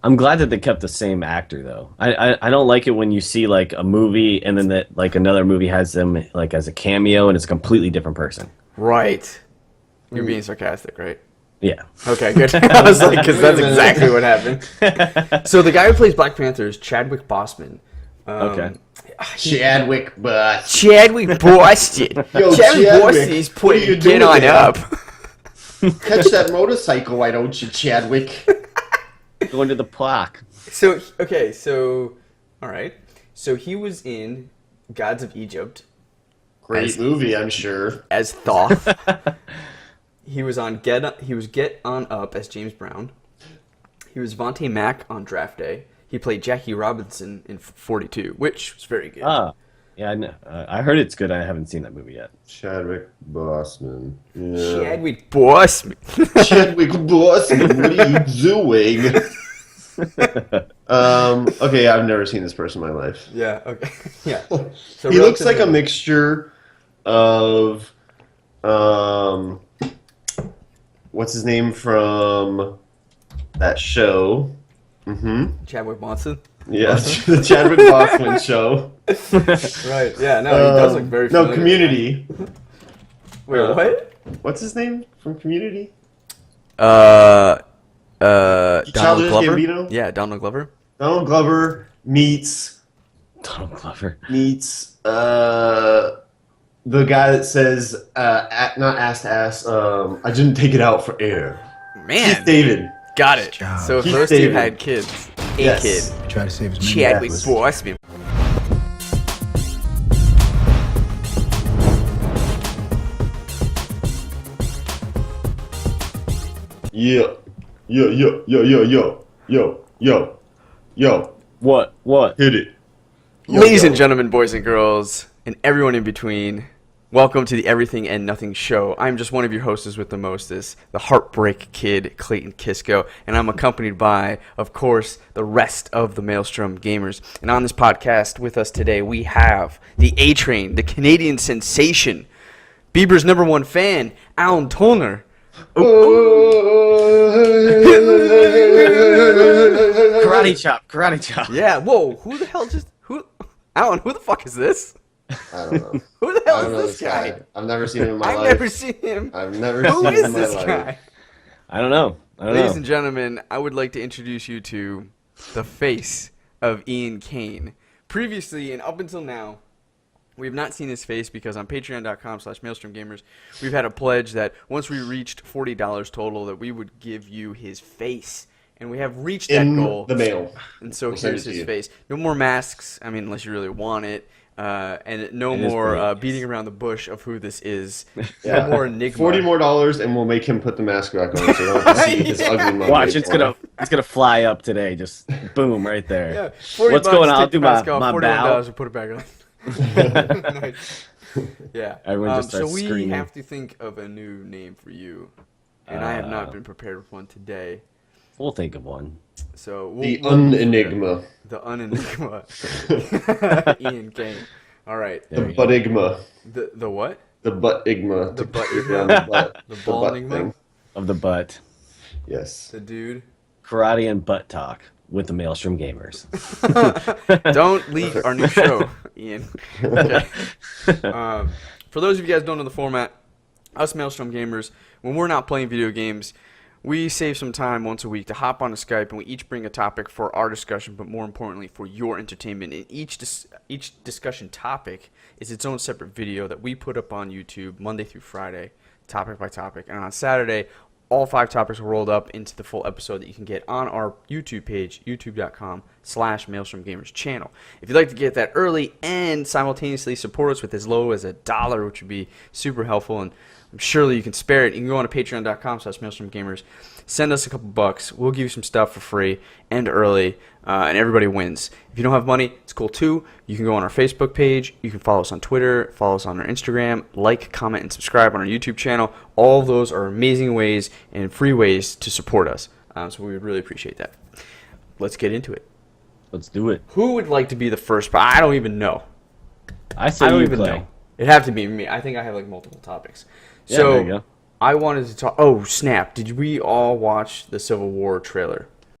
I'm glad that they kept the same actor though. I don't like it when you see like a movie and then that like another movie has them like as a cameo and it's a completely different person. Right. You're being sarcastic, right? Yeah. Okay, good. I was like, because that's exactly what happened. So the guy who plays Black Panther is Chadwick Boseman. Okay. Chadwick Bus. Chadwick Boseman. Yo, Chadwick Chadwick, Boseman's what are putting you Get doing On there? Up. Catch that motorcycle, why don't you, Chadwick? Going to the plaque. So, okay, so, all right. So he was in Gods of Egypt Great movie, I'm sure. as Thoth. He was Get On Up as James Brown. He was Vontae Mack on Draft Day. He played Jackie Robinson in 42, which was very good. Ah. Yeah, I know. I heard it's good. I haven't seen that movie yet. Chadwick Boseman. Yeah. Chadwick Boseman. Chadwick Boseman, what are you doing? Okay, I've never seen this person in my life. Yeah, okay. Yeah. So He looks like a relatively- mixture of what's his name from that show? Chadwick Boseman. Yeah, the Chadwick Boseman show. Right, yeah, no, he does look very familiar. No, Community. Wait, what? What's his name from Community? Donald Childish Glover? Gambino? Yeah, Donald Glover. Donald Glover meets Donald Glover. the guy that says not ass to ass. I didn't take it out for air. Man, Keith David. got it. So if Keith those two David. had kids, a Yes. kid, Try to save as many Chadwick lives. Boseman. Yeah. Yo. What? Hit it. Yo, Ladies yo. and gentlemen, boys and girls, and everyone in between, welcome to the Everything and Nothing Show. I'm just one of your hosts with the mostest, the Heartbreak Kid, Clayton Kisko, and I'm accompanied by, of course, the rest of the Maelstrom Gamers. And on this podcast with us today, we have the A-Train, the Canadian sensation, Bieber's #1 fan, Alan Toner. Karate chop. Yeah, whoa, who the hell Alan, who the fuck is this? I don't know. Who the I hell don't know is this guy? I've never seen him in my I've life. never seen him. I've never Who seen him is in my this life. guy? I don't know. Ladies and gentlemen, I would like to introduce you to the face of Ian Kane. Previously and up until now, we have not seen his face because on patreon.com/maelstromgamers, we've had a pledge that once we reached $40 total that we would give you his face. And we have reached that In goal. the mail. And so We'll send here's it to his you. face. No more masks, I mean, unless you really want it. And no It is more great. beating around the bush of who this is. Yeah. No more enigma. $40 more and we'll make him put the mask back on so you don't have to see his ugly mug. Watch, it's gonna fly up today. Just boom, right there. Yeah, 40 What's bucks, going on? I'll take the do my mask off, my $41 bow. and put it back on. Nice. Yeah. Everyone just so starts we screaming. have to think of a new name for you, and I have not been prepared with one today. We'll think of one. So The we'll unenigma. The unenigma. Ian Kane. All right. The butt-igma. The what? The butt-igma. The butt- Around the butt. The The ball butt enigma? thing. Of the butt. Yes. The dude. Karate and butt talk with the Maelstrom Gamers. Don't leak our new show, Ian. Okay. For those of you guys who don't know the format, us Maelstrom Gamers, when we're not playing video games, we save some time once a week to hop on a Skype and we each bring a topic for our discussion, but more importantly for your entertainment. And each discussion topic is its own separate video that we put up on YouTube Monday through Friday, topic by topic. And on Saturday, all 5 topics are rolled up into the full episode that you can get on our YouTube page, youtube.com/MaelstromGamers channel. If you'd like to get that early and simultaneously support us with as low as $1, which would be super helpful, and surely you can spare it, you can go on to patreon.com/MaelstromGamers. Send us a couple bucks. We'll give you some stuff for free and early, and everybody wins. If you don't have money, it's cool too. You can go on our Facebook page. You can follow us on Twitter, follow us on our Instagram, like, comment, and subscribe on our YouTube channel. All of those are amazing ways and free ways to support us. So we would really appreciate that. Let's get into it. Let's do it. Who would like to be the first? I don't even know. I say I don't you even play. know. It'd have to be me. I think I have like multiple topics. Yeah, So there you go. I wanted to talk. Oh snap! Did we all watch the Civil War trailer?